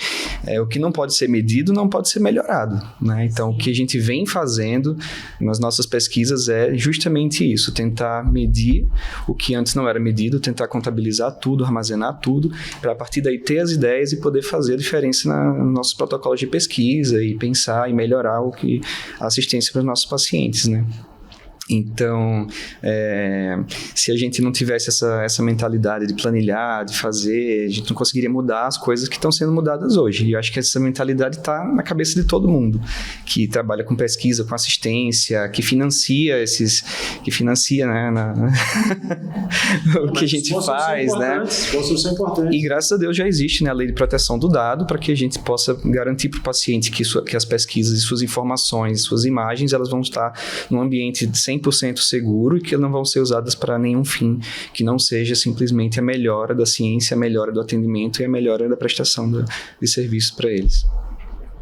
o que não pode ser medido não pode ser melhorado, né? Então, o que a gente vem fazendo nas nossas pesquisas é justamente isso, tentar medir o que antes não era medido, tentar contabilizar tudo, armazenar armazenar tudo, para a partir daí ter as ideias e poder fazer a diferença nos nossos protocolos de pesquisa e pensar e melhorar a assistência para os nossos pacientes, né? Então, se a gente não tivesse essa mentalidade de planilhar, de fazer, a gente não conseguiria mudar as coisas que estão sendo mudadas hoje. E eu acho que essa mentalidade está na cabeça de todo mundo, que trabalha com pesquisa, com assistência, que financia né, o que a gente faz, né? São importantes. E graças a Deus já existe, né, a lei de proteção do dado para que a gente possa garantir para o paciente que as pesquisas e suas informações, suas imagens, elas vão estar num ambiente 100% seguro e que não vão ser usadas para nenhum fim que não seja simplesmente a melhora da ciência, a melhora do atendimento e a melhora da prestação de serviços para eles.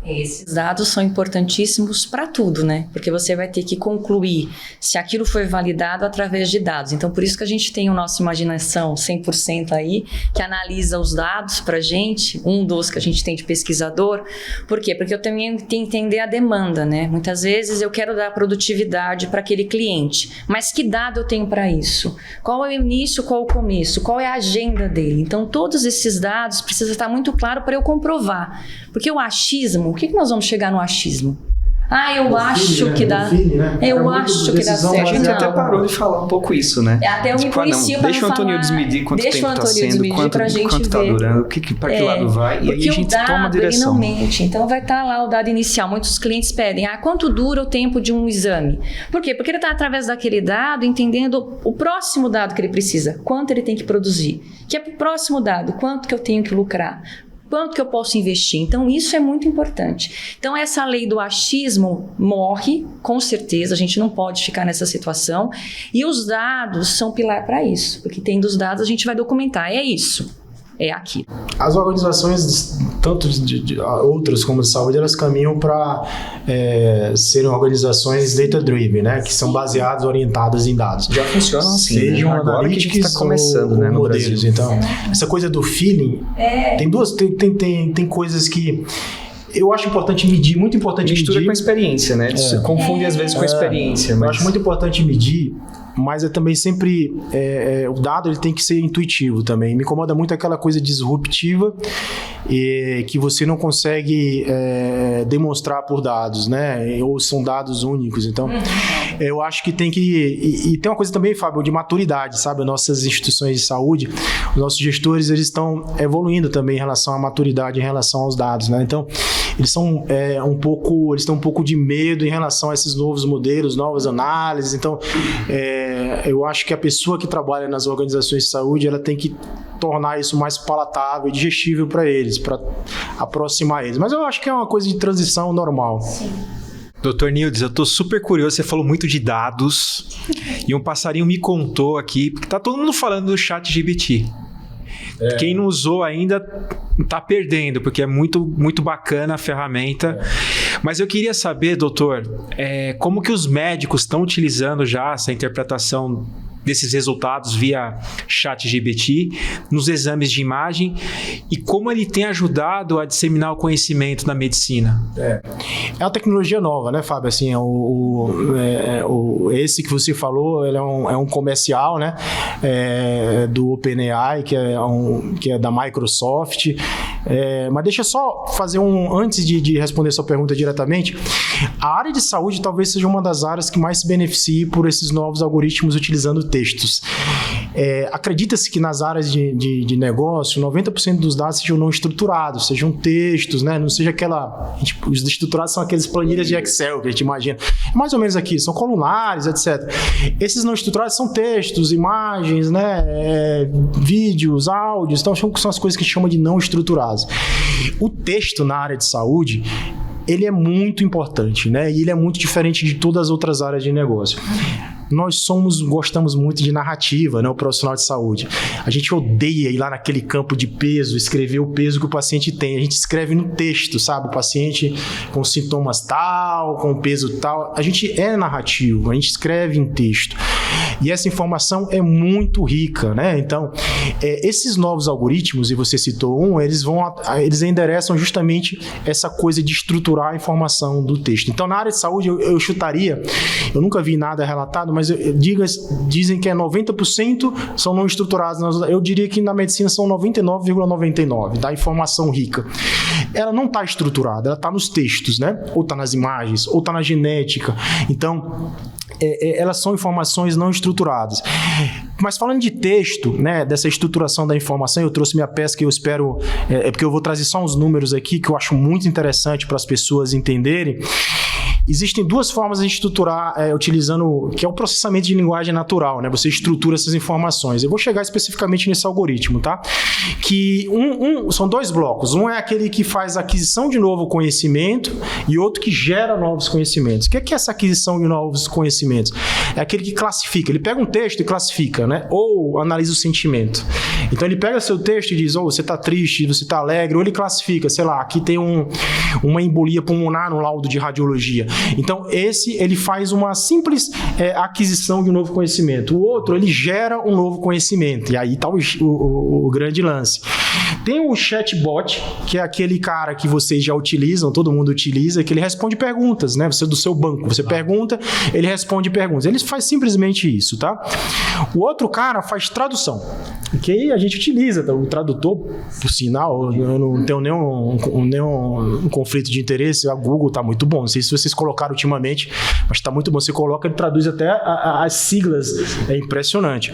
Esses dados são importantíssimos para tudo, né? Porque você vai ter que concluir se aquilo foi validado através de dados. Então, por isso que a gente tem o nosso Imaginação 100% aí, que analisa os dados para a gente, um dos que a gente tem de pesquisador. Por quê? Porque eu também tenho que entender a demanda, né? Muitas vezes eu quero dar produtividade para aquele cliente, mas que dado eu tenho para isso? Qual é o início, qual é o começo? Qual é a agenda dele? Então, todos esses dados precisam estar muito claro para eu comprovar. Porque o achismo, o que nós vamos chegar no achismo? Eu acho que dá. Eu acho que dá certo. A gente até parou de falar um pouco isso, né? Até eu me policio para não falar. Deixa o Antônio desmedir quanto tempo está sendo, quanto está durando, para que lado vai, e aí a gente toma a direção. Porque o dado, ele não mente. Então vai estar lá o dado inicial. Muitos clientes pedem, quanto dura o tempo de um exame? Por quê? Porque ele está através daquele dado entendendo o próximo dado que ele precisa. Quanto ele tem que produzir. Que é para o próximo dado. Quanto que eu tenho que lucrar. Quanto que eu posso investir? Então, isso é muito importante. Então, essa lei do achismo morre, com certeza, a gente não pode ficar nessa situação. E os dados são pilar para isso, porque tendo os dados a gente vai documentar, é isso. É aqui. As organizações, tanto de outras como de saúde, elas caminham para serem organizações data-driven, né? Que são baseadas, orientadas em dados. Já funcionam assim. Sejam né? Agora que a gente está começando, né, no modelos. Brasil. Então, essa coisa do feeling, tem coisas que eu acho importante medir, muito importante medir. Mistura com a experiência, né? Você confunde às vezes com a experiência. Mas... Eu acho muito importante medir, mas é também sempre o dado ele tem que ser intuitivo também. Me incomoda muito aquela coisa disruptiva que você não consegue demonstrar por dados, né? Ou são dados únicos. Então, eu acho que tem que... E tem uma coisa também, Fábio, de maturidade, sabe? Nossas instituições de saúde, os nossos gestores, eles estão evoluindo também em relação à maturidade, em relação aos dados, né? Então, eles são eles têm um pouco de medo em relação a esses novos modelos, novas análises. Então, eu acho que a pessoa que trabalha nas organizações de saúde, ela tem que tornar isso mais palatável e digestível para eles, para aproximar eles. Mas eu acho que é uma coisa de transição normal. Sim. Dr. Nildes, eu tô super curioso, você falou muito de dados e um passarinho me contou aqui, porque tá todo mundo falando do ChatGPT. Quem não usou ainda tá perdendo, porque é muito, muito bacana a ferramenta. Mas eu queria saber, doutor, como que os médicos estão utilizando já essa interpretação desses resultados via ChatGPT nos exames de imagem e como ele tem ajudado a disseminar o conhecimento na medicina. É uma tecnologia nova, né, Fábio? Assim, esse que você falou, ele é um comercial, né, do OpenAI, que é da Microsoft. Mas deixa eu só fazer antes de responder sua pergunta diretamente, a área de saúde talvez seja uma das áreas que mais se beneficie por esses novos algoritmos utilizando textos. Acredita-se que nas áreas de negócio, 90% dos dados sejam não estruturados, sejam textos, né? Não seja os estruturados são aquelas planilhas de Excel que a gente imagina. Mais ou menos aqui, são colunares, etc. Esses não estruturados são textos, imagens, né? Vídeos, áudios, então são as coisas que a gente chama de não estruturados. O texto na área de saúde, ele é muito importante, né? E ele é muito diferente de todas as outras áreas de negócio. Nós gostamos muito de narrativa, né? O profissional de saúde. A gente odeia ir lá naquele campo de peso, escrever o peso que o paciente tem. A gente escreve no texto, sabe? O paciente com sintomas tal, com peso tal. A gente é narrativo, a gente escreve em texto. E essa informação é muito rica, né? Então, esses novos algoritmos, e você citou eles endereçam justamente essa coisa de estruturar a informação do texto. Então, na área de saúde, eu chutaria, eu nunca vi nada relatado, mas dizem que 90% são não estruturados. Eu diria que na medicina são 99,99% da informação rica. Ela não está estruturada, ela está nos textos, né? Ou está nas imagens, ou está na genética. Então, elas são informações não estruturadas. Mas falando de texto, né, dessa estruturação da informação, eu trouxe minha pesca e eu espero... porque eu vou trazer só uns números aqui que eu acho muito interessante para as pessoas entenderem. Existem duas formas de estruturar, utilizando, que é o processamento de linguagem natural, né? Você estrutura essas informações. Eu vou chegar especificamente nesse algoritmo, tá? Que são dois blocos. Um é aquele que faz aquisição de novo conhecimento e outro que gera novos conhecimentos. O que é essa aquisição de novos conhecimentos? É aquele que classifica. Ele pega um texto e classifica, né? Ou analisa o sentimento. Então ele pega seu texto e diz, você está triste, você está alegre, ou ele classifica, sei lá, aqui tem uma embolia pulmonar no laudo de radiologia. Então, ele faz uma simples aquisição de um novo conhecimento. O outro, ele gera um novo conhecimento. E aí está o grande lance. Tem o chatbot, que é aquele cara que vocês já utilizam, todo mundo utiliza, que ele responde perguntas, né? Você do seu banco, você pergunta, ele responde perguntas. Ele faz simplesmente isso, tá? O outro cara faz tradução, que a gente utiliza, tá? O tradutor, por sinal, eu não tenho nenhum conflito de interesse, a Google tá muito bom, não sei se vocês colocaram ultimamente, mas tá muito bom, você coloca, ele traduz até as siglas, é impressionante.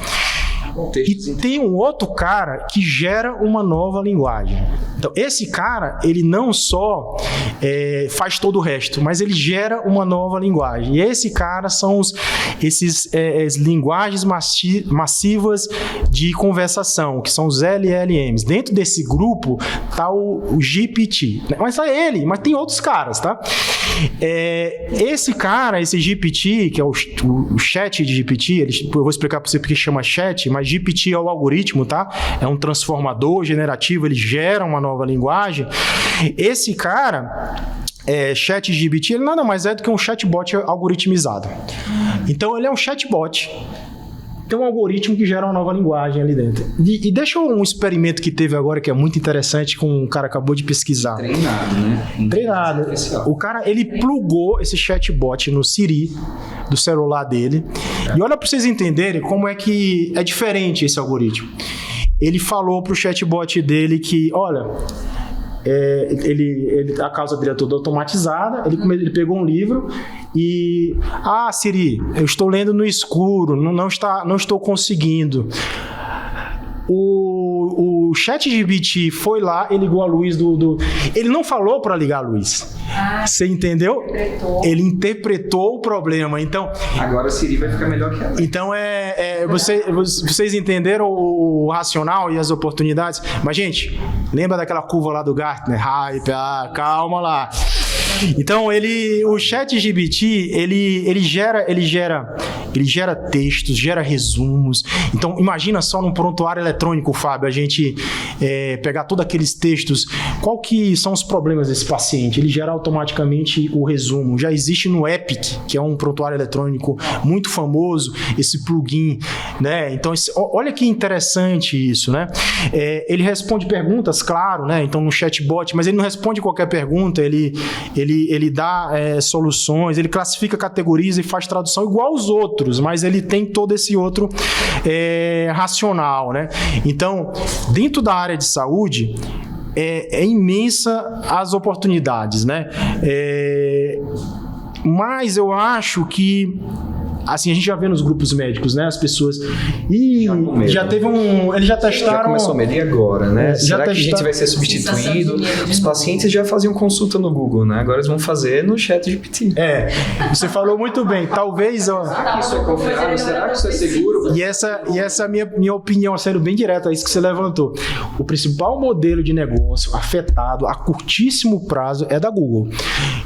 E tem um outro cara que gera uma nova linguagem. Então, esse cara, ele não só faz todo o resto, mas ele gera uma nova linguagem. E esse cara são esses linguagens massivas de conversação, que são os LLMs. Dentro desse grupo está o GPT. Mas é ele, mas tem outros caras, tá? Esse cara, esse GPT, que é o chat de GPT, eu vou explicar para você porque chama chat, mas GPT é o algoritmo, tá? É um transformador generativo, ele gera uma nova linguagem. Esse cara, ChatGPT, ele nada mais é do que um chatbot algoritmizado. Então, ele é um chatbot. Tem um algoritmo que gera uma nova linguagem ali dentro. E deixa um experimento que teve agora, que é muito interessante, com um cara que acabou de pesquisar. Treinado, né? Treinado. O cara, ele plugou esse chatbot no Siri do celular dele. E olha para vocês entenderem como é que é diferente esse algoritmo. Ele falou pro chatbot dele que, olha... a causa dele é toda automatizada. Ele pegou um livro e... Siri, eu estou lendo no escuro, não estou conseguindo. O ChatGPT foi lá e ligou a luz Ele não falou para ligar a luz. Você entendeu? Ele interpretou o problema. Então, agora a Siri vai ficar melhor que ela. Então, vocês entenderam o racional e as oportunidades? Mas, gente, lembra daquela curva lá do Gartner? Hype, calma lá. Então, o ChatGPT, ele gera textos, gera resumos. Então, imagina só num prontuário eletrônico, Fábio, a gente pegar todos aqueles textos. Qual que são os problemas desse paciente? Ele gera automaticamente o resumo. Já existe no Epic, que é um prontuário eletrônico muito famoso, esse plugin, né? Então, olha que interessante isso, né? Ele responde perguntas, claro, né? Então, no chatbot, mas ele não responde qualquer pergunta, ele dá soluções, ele classifica, categoriza e faz tradução igual aos outros, mas ele tem todo esse outro racional, né? Então, dentro da área de saúde, é imensa as oportunidades, né? Mas eu acho que assim, a gente já vê nos grupos médicos, né? As pessoas... já teve eles já testaram... Já começou a medir agora, né? Será que a gente vai ser substituído? Os pacientes já faziam consulta no Google, né? Agora eles vão fazer no ChatGPT. Você falou muito bem. Talvez... Será que isso é confiável? Será que isso é seguro? E essa é a minha opinião, sendo bem direta, é isso que você levantou. O principal modelo de negócio afetado a curtíssimo prazo é da Google.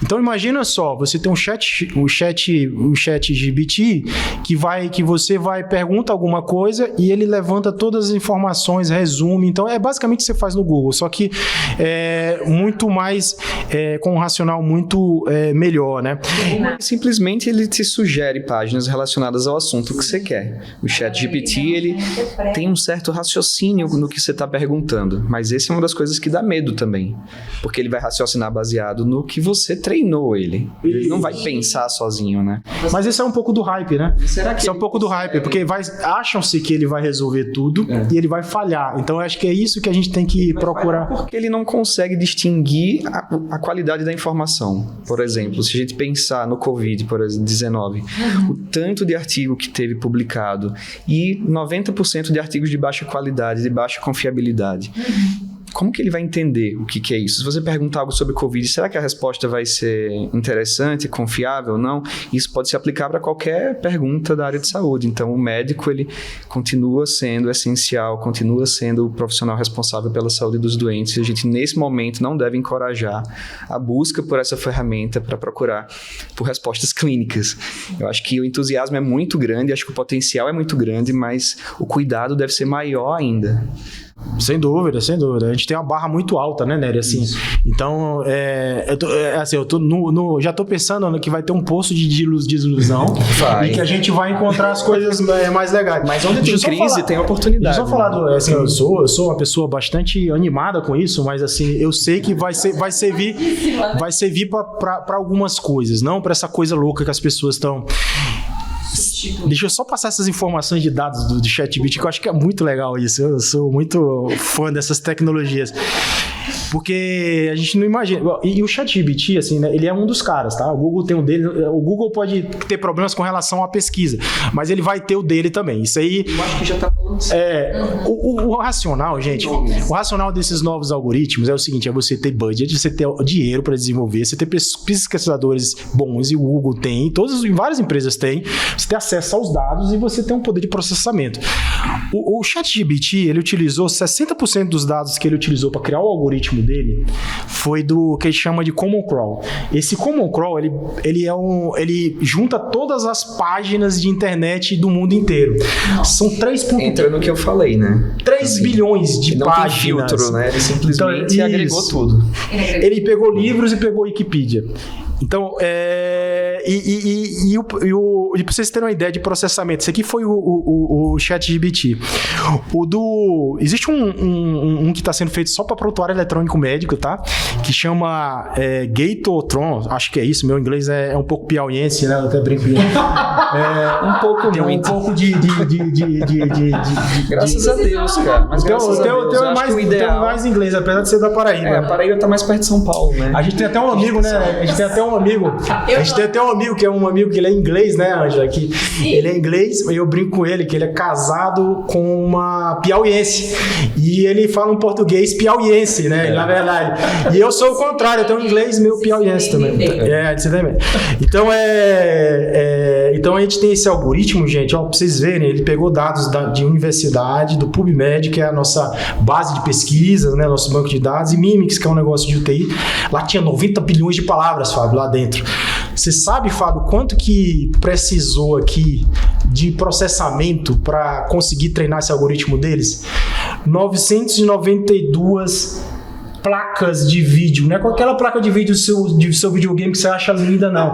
Então, imagina só, você tem um chat GBT GPT que você vai, pergunta alguma coisa e ele levanta todas as informações, resume. Então, é basicamente o que você faz no Google, só que muito mais, com um racional muito melhor, né? Simplesmente ele te sugere páginas relacionadas ao assunto que você quer. O ChatGPT, ele tem um certo raciocínio no que você está perguntando, mas essa é uma das coisas que dá medo também, porque ele vai raciocinar baseado no que você treinou ele. Ele não vai pensar sozinho, né? Mas esse é um pouco do hype, né? Será que isso é um pouco do hype, porque acham-se que ele vai resolver tudo e ele vai falhar. Então, eu acho que é isso que a gente tem que procurar. Porque ele não consegue distinguir a qualidade da informação. Por exemplo, se a gente pensar no Covid-19, o tanto de artigo que teve publicado e 90% de artigos de baixa qualidade, de baixa confiabilidade. Como que ele vai entender o que é isso? Se você perguntar algo sobre Covid, será que a resposta vai ser interessante, confiável? Não. Isso pode se aplicar para qualquer pergunta da área de saúde. Então, o médico, ele continua sendo essencial, continua sendo o profissional responsável pela saúde dos doentes. E a gente, nesse momento, não deve encorajar a busca por essa ferramenta para procurar por respostas clínicas. Eu acho que o entusiasmo é muito grande, acho que o potencial é muito grande, mas o cuidado deve ser maior ainda. Sem dúvida, sem dúvida. A gente tem uma barra muito alta, né, Nery? Assim, então, eu já tô pensando no que vai ter um poço de desilusão e que a gente vai encontrar as coisas mais legais. Mas onde tem crise, tem oportunidade. Deixa eu só falar, eu sou uma pessoa bastante animada com isso, mas assim, eu sei que vai servir para algumas coisas, não para essa coisa louca que as pessoas estão... Deixa eu só passar essas informações de dados do ChatGPT, que eu acho que é muito legal isso. Eu sou muito fã dessas tecnologias. Porque a gente não imagina... E o ChatGPT, assim, né, ele é um dos caras, tá? O Google tem um dele. O Google pode ter problemas com relação à pesquisa, mas ele vai ter o dele também. Isso aí... Eu acho que já tá falando assim. O racional, gente, o racional desses novos algoritmos é o seguinte, é você ter budget, você ter dinheiro para desenvolver, você ter pesquisadores bons, e o Google tem, em várias empresas tem, você ter acesso aos dados e você ter um poder de processamento. O ChatGPT, ele utilizou 60% dos dados que ele utilizou para criar o algoritmo dele foi do que ele chama de Common Crawl. Esse Common Crawl, ele junta todas as páginas de internet do mundo inteiro. São 3. Entra no que eu falei, né? 3 bilhões de não páginas. Tem filtro, né? Ele simplesmente agregou tudo. Ele pegou livros e pegou Wikipedia. Então, e para vocês terem uma ideia de processamento, esse aqui foi o ChatGPT. Existe um que está sendo feito só para prontuário eletrônico médico, tá? Que chama Gatortron, acho que é isso, meu inglês é um pouco piauiense, né? Eu até brinco. Um pouco tem muito. Um pouco de Graças a Deus, cara. Mas graças a Deus, eu acho que o ideal... Tem mais inglês, apesar de ser da Paraíba. A Paraíba tá mais perto de São Paulo, né? A gente tem até um amigo, né? A gente tem até um amigo que é um amigo que ele é inglês, né, Ângela? Ele é inglês, e eu brinco com ele que ele é casado com uma piauiense. E ele fala um português piauiense, né? Na verdade. E eu sou o contrário, eu tenho um inglês meio piauiense também. Você também. Então a gente tem esse algoritmo, gente, ó, pra vocês verem, ele pegou dados de universidade, do PubMed, que é a nossa base de pesquisa, né, nosso banco de dados, e Mimics, que é um negócio de UTI. Lá tinha 90 bilhões de palavras, Fábio, lá dentro. Você sabe, Fábio, quanto que precisou aqui de processamento para conseguir treinar esse algoritmo deles? 992 placas de vídeo, não é aquela placa de vídeo do seu videogame que você acha linda, não.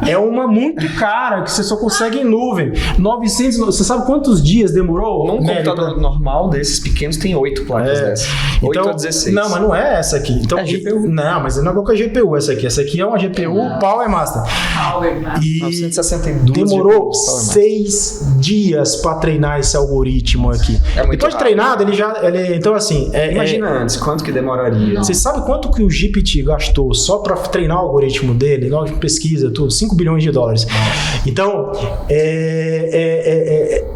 É uma muito cara que você só consegue em nuvem. 900, você sabe quantos dias demorou? Num computador normal desses pequenos tem 8 placas dessas. 8 a 16. Não, mas não é essa aqui. Então, é GPU. Não, mas não é qualquer GPU essa aqui. Essa aqui é uma GPU Power Master. E 962 demorou 6 dias para treinar esse algoritmo aqui. Depois de treinado, então assim... Imagina antes, quanto que demoraria? Você sabe quanto que o GPT gastou só para treinar o algoritmo dele? Logo pesquisa, tudo, 5 bilhões de dólares. Então,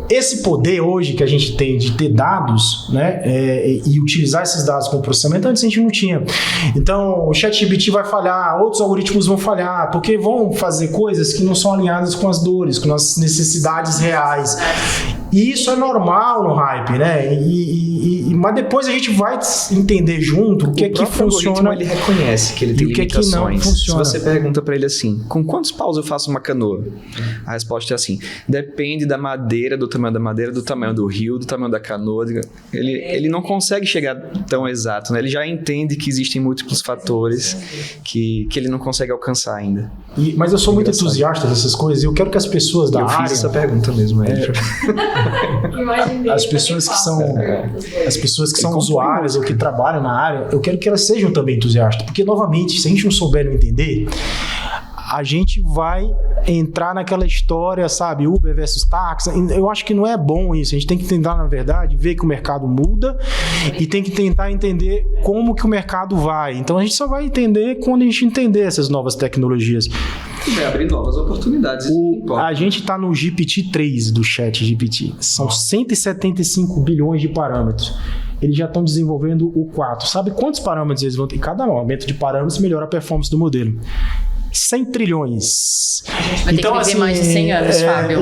esse poder hoje que a gente tem de ter dados, né, e utilizar esses dados como processamento, antes a gente não tinha. Então, o ChatGPT vai falhar, outros algoritmos vão falhar, porque vão fazer coisas que não são alinhadas com as dores, com as necessidades reais. E isso é normal no hype, né? Mas depois a gente vai entender junto o que é que funciona. Ele reconhece que ele tem limitações. Que não funciona. Se você pergunta para ele assim, com quantos paus eu faço uma canoa? A resposta é assim, depende da madeira, do tamanho da madeira, do tamanho do rio, do tamanho da canoa. Ele não consegue chegar tão exato, né? Ele já entende que existem múltiplos fatores que ele não consegue alcançar ainda. Mas eu sou muito entusiasta dessas coisas e eu quero que as pessoas da área... Eu fiz essa pergunta mesmo, As pessoas que são usuárias ou que trabalham na área, eu quero que elas sejam também entusiastas, porque novamente, se a gente não souber não entender, a gente vai entrar naquela história, sabe, Uber versus táxi. Eu acho que não é bom isso. A gente tem que tentar, na verdade, ver que o mercado muda e tem que tentar entender como que o mercado vai. Então a gente só vai entender quando a gente entender essas novas tecnologias. E vai abrir novas oportunidades. A gente está no GPT-3 do ChatGPT. São 175 bilhões de parâmetros. Eles já estão desenvolvendo o 4. Sabe quantos parâmetros eles vão ter? Cada aumento de parâmetros melhora a performance do modelo. 100 trilhões. Vai ter que viver mais de 100 anos, Fábio.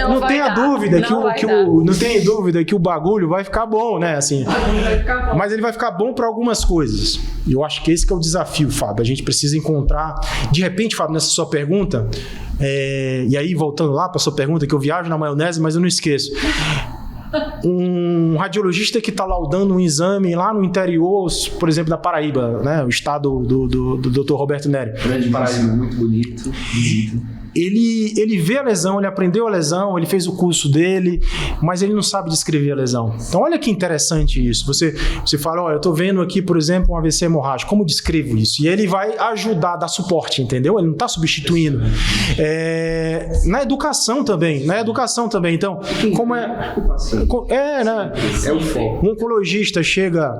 Não tenha dúvida não tenha dúvida que o bagulho vai ficar bom, né? Assim, mas ele vai ficar bom para algumas coisas. E eu acho que esse que é o desafio, Fábio. A gente precisa encontrar, de repente, Fábio, nessa sua pergunta, e aí voltando lá para sua pergunta, que eu viajo na maionese, mas eu não esqueço. Um radiologista que está laudando um exame lá no interior, por exemplo, da Paraíba, né? O estado do Dr. Roberto Nery. Grande Paraíba, muito bonito. Ele vê a lesão, ele aprendeu a lesão, ele fez o curso dele, mas ele não sabe descrever a lesão. Então, olha que interessante isso. Você fala, olha, eu estou vendo aqui, por exemplo, um AVC hemorrágico. Como descrevo isso? E ele vai ajudar, dar suporte, entendeu? Ele não está substituindo. Na educação também. Então, como é... né? É o foco. Um oncologista chega...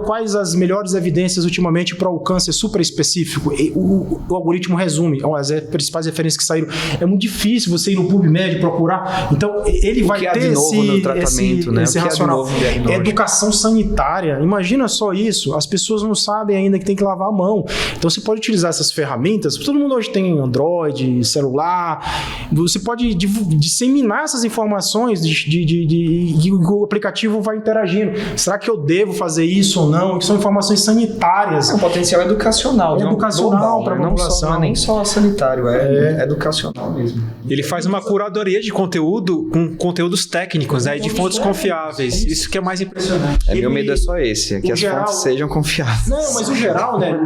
quais as melhores evidências ultimamente para o câncer super específico? O algoritmo resume. As principais referências que saíram. É muito difícil você ir no PubMed procurar. Então, ele vai ter esse racional. Educação sanitária. Imagina só isso. As pessoas não sabem ainda que tem que lavar a mão. Então, você pode utilizar essas ferramentas. Todo mundo hoje tem Android, celular. Você pode disseminar essas informações e o aplicativo vai interagindo. Será que eu devo fazer isso ou não? Que são informações sanitárias. É um potencial educacional. Educacional para a população. Não é nem só sanitário, é educacional mesmo. Ele faz uma curadoria de conteúdo com conteúdos técnicos, né, de fontes confiáveis. Isso que é mais impressionante. Meu medo é só esse, é que as fontes sejam confiáveis. Não, mas o geral, né?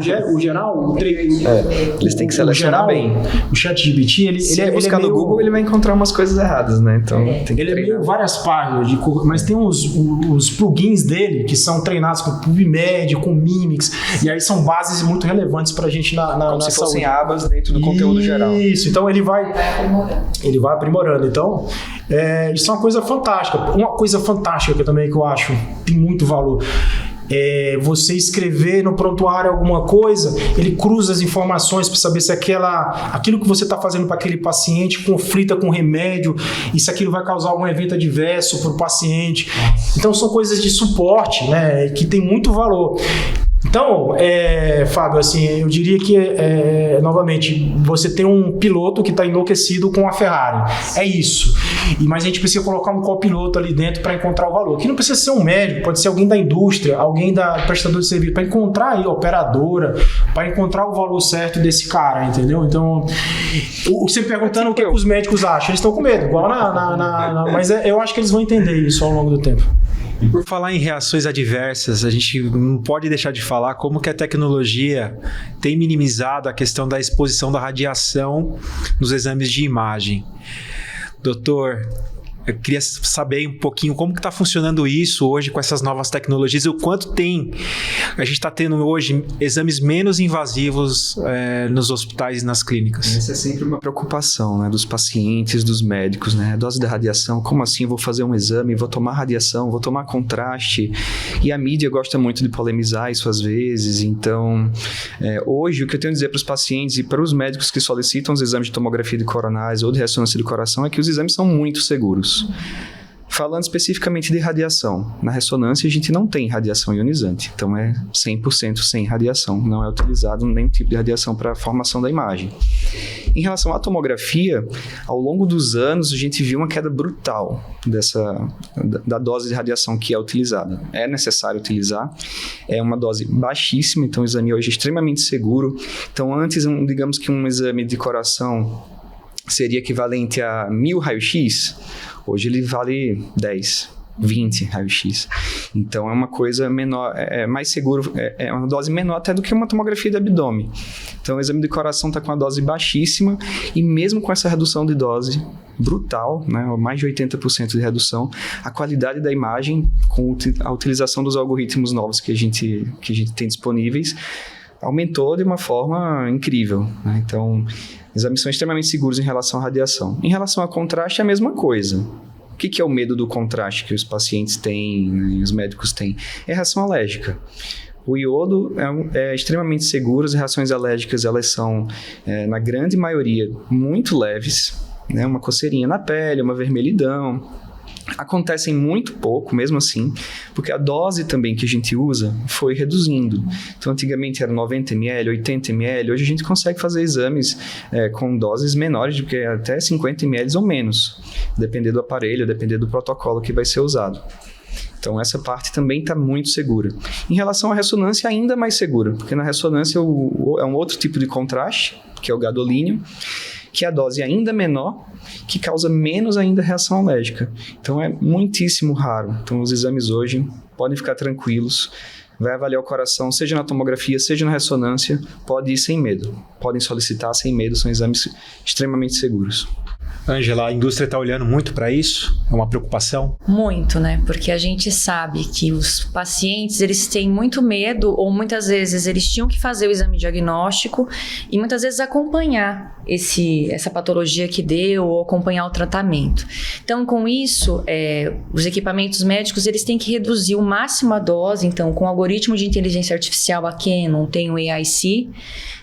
Eles têm que selecionar bem. O ChatGPT, se ele buscar no Google, ele vai encontrar umas coisas erradas, né? Então, tem que ele é meio várias páginas, mas tem os plugins dele que são treinados com PubMed, com Mimics, e aí são bases muito relevantes pra gente como se fossem abas dentro do conteúdo geral. Isso, então ele vai aprimorando. Então, isso é uma coisa fantástica. Uma coisa fantástica que eu acho tem muito valor. Você escrever no prontuário alguma coisa, ele cruza as informações para saber se aquilo que você está fazendo para aquele paciente conflita com o remédio e se aquilo vai causar algum evento adverso para o paciente. Então são coisas de suporte, né, que tem muito valor. Então, Fábio, assim, eu diria que, novamente, você tem um piloto que está enlouquecido com a Ferrari. É isso. Mas a gente precisa colocar um copiloto ali dentro para encontrar o valor. Que não precisa ser um médico, pode ser alguém da indústria, alguém da prestador de serviço, para encontrar aí a operadora, para encontrar o valor certo desse cara, entendeu? Então, você perguntando o que os médicos acham, eles estão com medo, igual mas eu acho que eles vão entender isso ao longo do tempo. E por falar em reações adversas, a gente não pode deixar de falar como que a tecnologia tem minimizado a questão da exposição da radiação nos exames de imagem. Doutor, eu queria saber um pouquinho como que está funcionando isso hoje com essas novas tecnologias e o quanto a gente está tendo hoje exames menos invasivos nos hospitais e nas clínicas. Essa é sempre uma preocupação, né, dos pacientes, dos médicos, né? A dose da radiação, como assim eu vou fazer um exame, vou tomar radiação, vou tomar contraste? E a mídia gosta muito de polemizar isso às vezes. Então, hoje o que eu tenho a dizer para os pacientes e para os médicos que solicitam os exames de tomografia de coronários ou de ressonância do coração é que os exames são muito seguros. Falando especificamente de radiação, na ressonância a gente não tem radiação ionizante, então é 100% sem radiação, não é utilizado nenhum tipo de radiação para a formação da imagem. Em relação à tomografia, ao longo dos anos a gente viu uma queda brutal da dose de radiação que é utilizada. É necessário utilizar, é uma dose baixíssima, então o exame hoje é extremamente seguro. Então antes, digamos que um exame de coração seria equivalente a 1000 raio-x, hoje ele vale 10, 20 raio-x. Então é uma coisa menor, é mais seguro, é uma dose menor até do que uma tomografia de abdômen. Então o exame de coração está com uma dose baixíssima e mesmo com essa redução de dose brutal, né, mais de 80% de redução, a qualidade da imagem com a utilização dos algoritmos novos que a gente tem disponíveis aumentou de uma forma incrível, né? Então, exames são extremamente seguros em relação à radiação. Em relação a contraste, é a mesma coisa. O que é o medo do contraste que os pacientes têm, né, e os médicos têm? É reação alérgica. O iodo é extremamente seguro, as reações alérgicas elas são, na grande maioria, muito leves, né? Uma coceirinha na pele, uma vermelhidão. Acontecem muito pouco, mesmo assim, porque a dose também que a gente usa foi reduzindo. Então, antigamente era 90 ml, 80 ml, hoje a gente consegue fazer exames com doses menores, do que até 50 ml ou menos, depender do aparelho, depender do protocolo que vai ser usado. Então, essa parte também está muito segura. Em relação à ressonância, ainda mais segura, porque na ressonância é um outro tipo de contraste, que é o gadolínio, que é a dose ainda menor, que causa menos ainda reação alérgica. Então, é muitíssimo raro. Então, os exames hoje podem ficar tranquilos. Vai avaliar o coração, seja na tomografia, seja na ressonância, pode ir sem medo. Podem solicitar sem medo, são exames extremamente seguros. Ângela, a indústria está olhando muito para isso? É uma preocupação? Muito, né? Porque a gente sabe que os pacientes, eles têm muito medo, ou muitas vezes eles tinham que fazer o exame diagnóstico e muitas vezes acompanhar essa patologia que deu ou acompanhar o tratamento. Então, com isso, os equipamentos médicos, eles têm que reduzir o máximo a dose. Então, com o algoritmo de inteligência artificial, a Canon tem o AIC,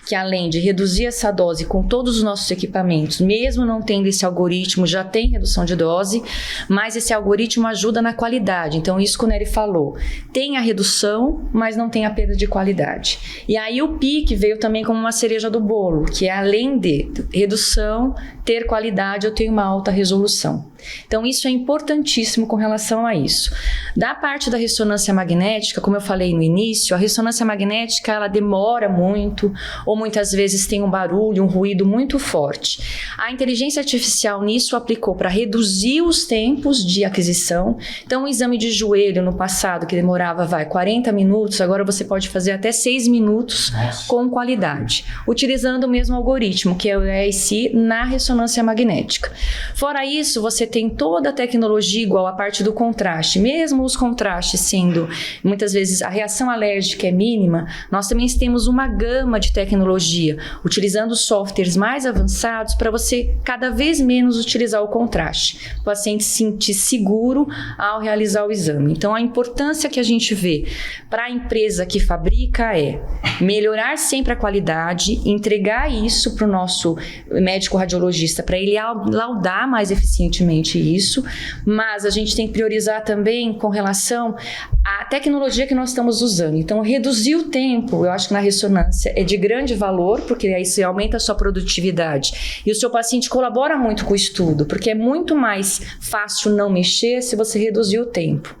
que além de reduzir essa dose com todos os nossos equipamentos, mesmo não tendo esse algoritmo, já tem redução de dose, mas esse algoritmo ajuda na qualidade. Então, isso que o Nery falou, tem a redução, mas não tem a perda de qualidade. E aí o PIC veio também como uma cereja do bolo, que é além de redução, ter qualidade, eu tenho uma alta resolução. Então, isso é importantíssimo com relação a isso. Da parte da ressonância magnética, como eu falei no início, a ressonância magnética, ela demora muito, ou muitas vezes tem um barulho, um ruído muito forte. A inteligência artificial nisso aplicou para reduzir os tempos de aquisição. Então, o exame de joelho no passado, que demorava 40 minutos, agora você pode fazer até 6 minutos com qualidade, utilizando o mesmo algoritmo, que é o AIC, na ressonância magnética. Fora isso, você tem toda a tecnologia igual a parte do contraste. Mesmo os contrastes sendo, muitas vezes, a reação alérgica é mínima, nós também temos uma gama de tecnologia, utilizando softwares mais avançados para você cada vez menos utilizar o contraste. O paciente se sentir seguro ao realizar o exame. Então, a importância que a gente vê para a empresa que fabrica é melhorar sempre a qualidade, entregar isso para o nosso médico radiologista, para ele laudar mais eficientemente isso, mas a gente tem que priorizar também com relação à tecnologia que nós estamos usando. Então, reduzir o tempo, eu acho que na ressonância é de grande valor, porque aí você aumenta a sua produtividade e o seu paciente colabora muito com o estudo, porque é muito mais fácil não mexer se você reduzir o tempo.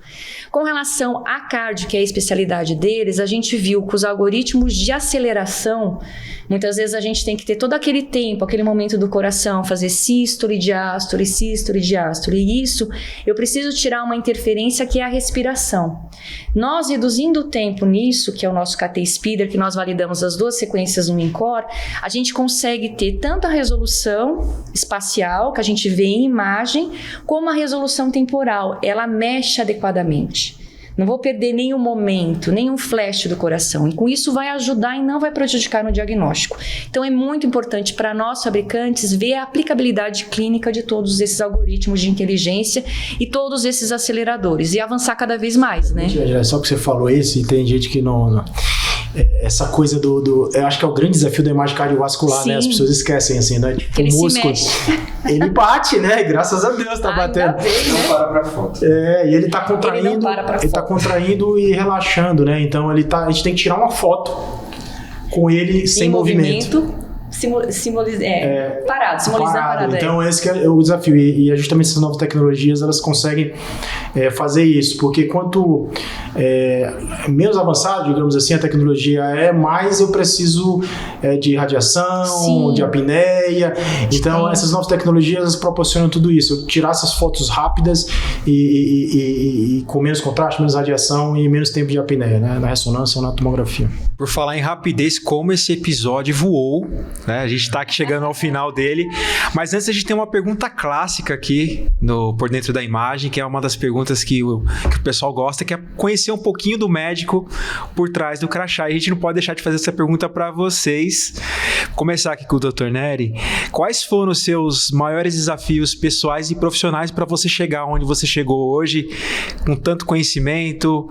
Com relação à cardio, que é a especialidade deles, a gente viu que os algoritmos de aceleração, muitas vezes a gente tem que ter todo aquele tempo, aquele momento do coração, fazer sístole, diástole, sístole, diástole. E isso, eu preciso tirar uma interferência que é a respiração. Nós reduzindo o tempo nisso, que é o nosso KT Speeder, que nós validamos as duas sequências no INCOR, a gente consegue ter tanto a resolução espacial, que a gente vê em imagem, como a resolução temporal. Ela mexe adequadamente. Não vou perder nenhum momento, nenhum flash do coração. E com isso vai ajudar e não vai prejudicar no diagnóstico. Então é muito importante para nós fabricantes ver a aplicabilidade clínica de todos esses algoritmos de inteligência e todos esses aceleradores e avançar cada vez mais, né? Só que você falou isso e tem gente que não essa coisa eu acho que é o grande desafio da imagem cardiovascular, né? As pessoas esquecem, assim, né? Tipo, o músculo, ele bate, né? Graças a Deus tá batendo. Bem, né? Não para pra foto. E ele tá contraindo, tá contraindo e relaxando, né? Então a gente tem que tirar uma foto com ele sem movimento. Parado. Então esse que é o desafio, e justamente essas novas tecnologias elas conseguem fazer isso, porque quanto menos avançado, digamos assim, a tecnologia mais eu preciso de radiação, Sim. de apneia. Então essas novas tecnologias proporcionam tudo isso, tirar essas fotos rápidas e com menos contraste, menos radiação e menos tempo de apneia, né? Na ressonância ou na tomografia. Por falar em rapidez, como esse episódio voou, né? A gente está aqui chegando ao final dele, mas antes a gente tem uma pergunta clássica aqui Por Dentro da Imagem, que é uma das perguntas que o pessoal gosta, que é conhecer um pouquinho do médico por trás do crachá. E a gente não pode deixar de fazer essa pergunta para vocês. Vou começar aqui com o Dr. Nery. Quais foram os seus maiores desafios pessoais e profissionais para você chegar onde você chegou hoje, com tanto conhecimento?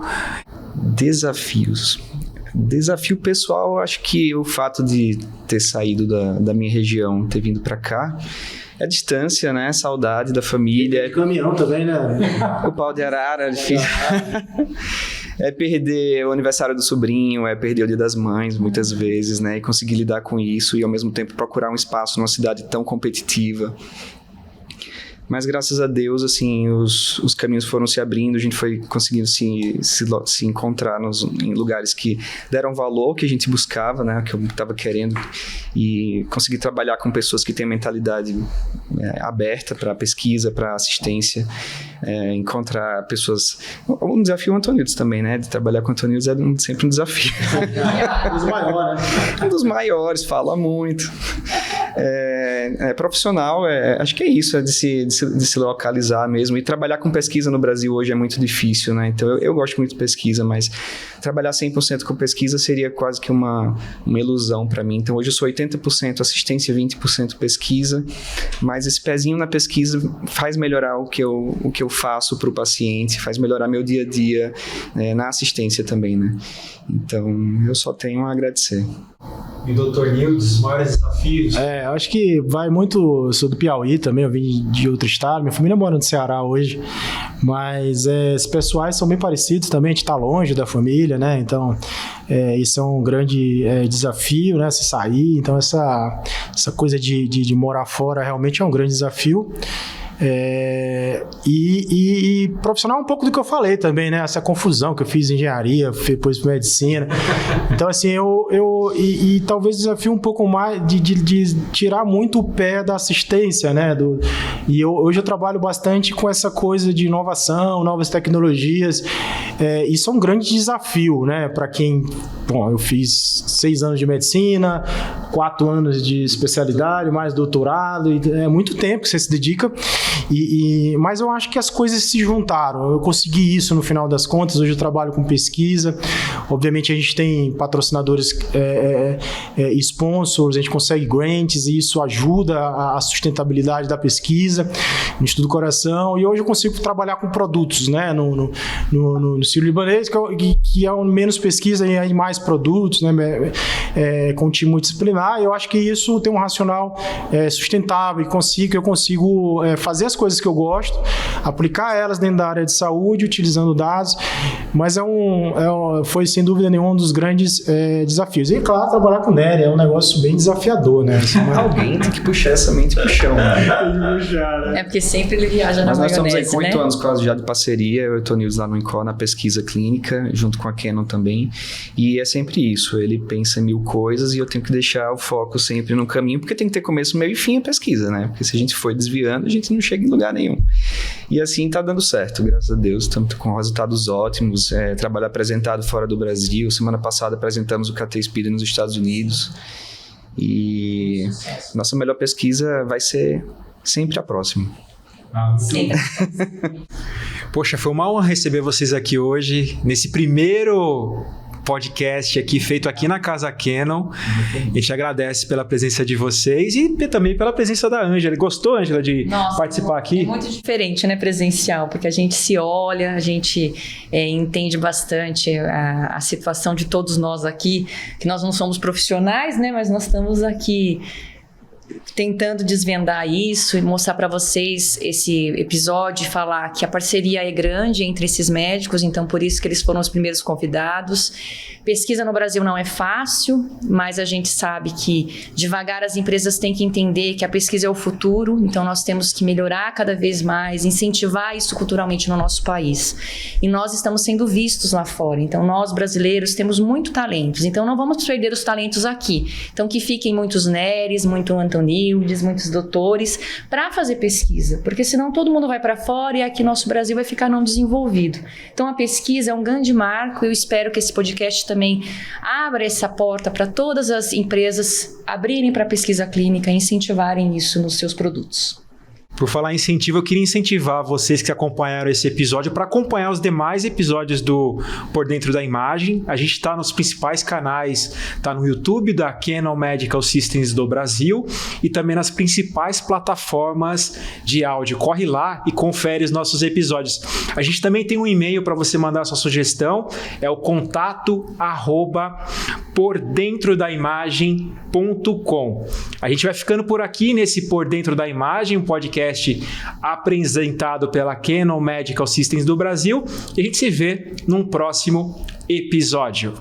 Desafio pessoal, acho que o fato de ter saído da minha região, ter vindo para cá, é a distância, né? Saudade da família. Caminhão também, né? O pau de arara, difícil. É perder o aniversário do sobrinho, é perder o Dia das Mães, muitas vezes, né? E conseguir lidar com isso e, ao mesmo tempo, procurar um espaço numa cidade tão competitiva. Mas, graças a Deus, assim, os caminhos foram se abrindo, a gente foi conseguindo se encontrar em lugares que deram valor ao que a gente buscava, né, que eu estava querendo, e conseguir trabalhar com pessoas que têm mentalidade aberta para pesquisa, para assistência, encontrar pessoas... Um desafio Antonildes também, né, de trabalhar com Antonildes é sempre um desafio. Um dos maiores, né? Um dos maiores, fala muito. Profissional, acho que é isso, de se localizar mesmo, e trabalhar com pesquisa no Brasil hoje é muito difícil, né? Então eu gosto muito de pesquisa, mas trabalhar 100% com pesquisa seria quase que uma ilusão para mim. Então hoje eu sou 80% assistência, 20% pesquisa, mas esse pezinho na pesquisa faz melhorar o que eu faço para o paciente, faz melhorar meu dia a dia, na assistência também, né? Então eu só tenho a agradecer. E Dr. Nildes, os maiores desafios? Acho que vai muito... Eu sou do Piauí também, eu vim de outro estado. Minha família mora no Ceará hoje. Mas os pessoais são bem parecidos também. A gente tá longe da família, né? Então, isso é um grande desafio, né? Se sair. Então, essa coisa de morar fora realmente é um grande desafio. E profissional um pouco do que eu falei também, né? Essa confusão que eu fiz em engenharia, depois medicina. Então, assim, e talvez desafio um pouco mais de tirar muito o pé da assistência, né? Hoje eu trabalho bastante com essa coisa de inovação, novas tecnologias. Isso é um grande desafio, né? Para quem... Bom, eu fiz 6 anos de medicina, 4 anos de especialidade, mais doutorado, e é muito tempo que você se dedica. Mas eu acho que as coisas se juntaram. Eu consegui isso no final das contas. Hoje eu trabalho com pesquisa. Obviamente a gente tem patrocinadores, sponsors, a gente consegue grants e isso ajuda a sustentabilidade da pesquisa, no Instituto do Coração. E hoje eu consigo trabalhar com produtos, né? No Sírio-Libanês, que é menos pesquisa e aí mais produtos, né? Com um time multidisciplinar. E eu acho que isso tem um racional sustentável e eu consigo fazer as coisas que eu gosto, aplicar elas dentro da área de saúde, utilizando dados, mas foi sem dúvida nenhuma um dos grandes desafios. E claro, trabalhar com Nery é um negócio bem desafiador, né? Alguém tem que puxar essa mente pro chão, né? Porque sempre ele viaja na maionese, né? Nós estamos aí com 8 anos quase já de parceria, eu e o Tonildes lá no INCOR, na pesquisa clínica, junto com a Canon também, e é sempre isso, ele pensa em 1000 coisas e eu tenho que deixar o foco sempre no caminho, porque tem que ter começo, meio e fim a pesquisa, né? Porque se a gente for desviando, a gente não chega em lugar nenhum. E assim tá dando certo, graças a Deus, estamos com resultados ótimos, trabalho apresentado fora do Brasil, semana passada apresentamos o KT Speed nos Estados Unidos, e nossa melhor pesquisa vai ser sempre a próxima. Poxa, foi uma honra receber vocês aqui hoje, nesse primeiro podcast aqui feito aqui na Casa Canon. A gente agradece pela presença de vocês e também pela presença da Ângela. Gostou, Ângela, de participar aqui? É muito diferente, né, presencial, porque a gente se olha, a gente entende bastante a situação de todos nós aqui, que nós não somos profissionais, né, mas nós estamos aqui tentando desvendar isso e mostrar para vocês esse episódio, falar que a parceria é grande entre esses médicos, então por isso que eles foram os primeiros convidados. Pesquisa no Brasil não é fácil, mas a gente sabe que devagar as empresas têm que entender que a pesquisa é o futuro, então nós temos que melhorar cada vez mais, incentivar isso culturalmente no nosso país. E nós estamos sendo vistos lá fora, então nós brasileiros temos muito talentos, então não vamos perder os talentos aqui. Então que fiquem muitos Neres, muito Antonildes, muitos doutores para fazer pesquisa, porque senão todo mundo vai para fora e aqui nosso Brasil vai ficar não desenvolvido. Então a pesquisa é um grande marco e eu espero que esse podcast também abra essa porta para todas as empresas abrirem para a pesquisa clínica e incentivarem isso nos seus produtos. Por falar em incentivo, eu queria incentivar vocês que acompanharam esse episódio para acompanhar os demais episódios do Por Dentro da Imagem. A gente está nos principais canais, está no YouTube da Canon Medical Systems do Brasil e também nas principais plataformas de áudio. Corre lá e confere os nossos episódios. A gente também tem um e-mail para você mandar a sua sugestão, é o contato@pordentrodaimagem.com. A gente vai ficando por aqui nesse Por Dentro da Imagem, um podcast apresentado pela Canon Medical Systems do Brasil, e a gente se vê num próximo episódio.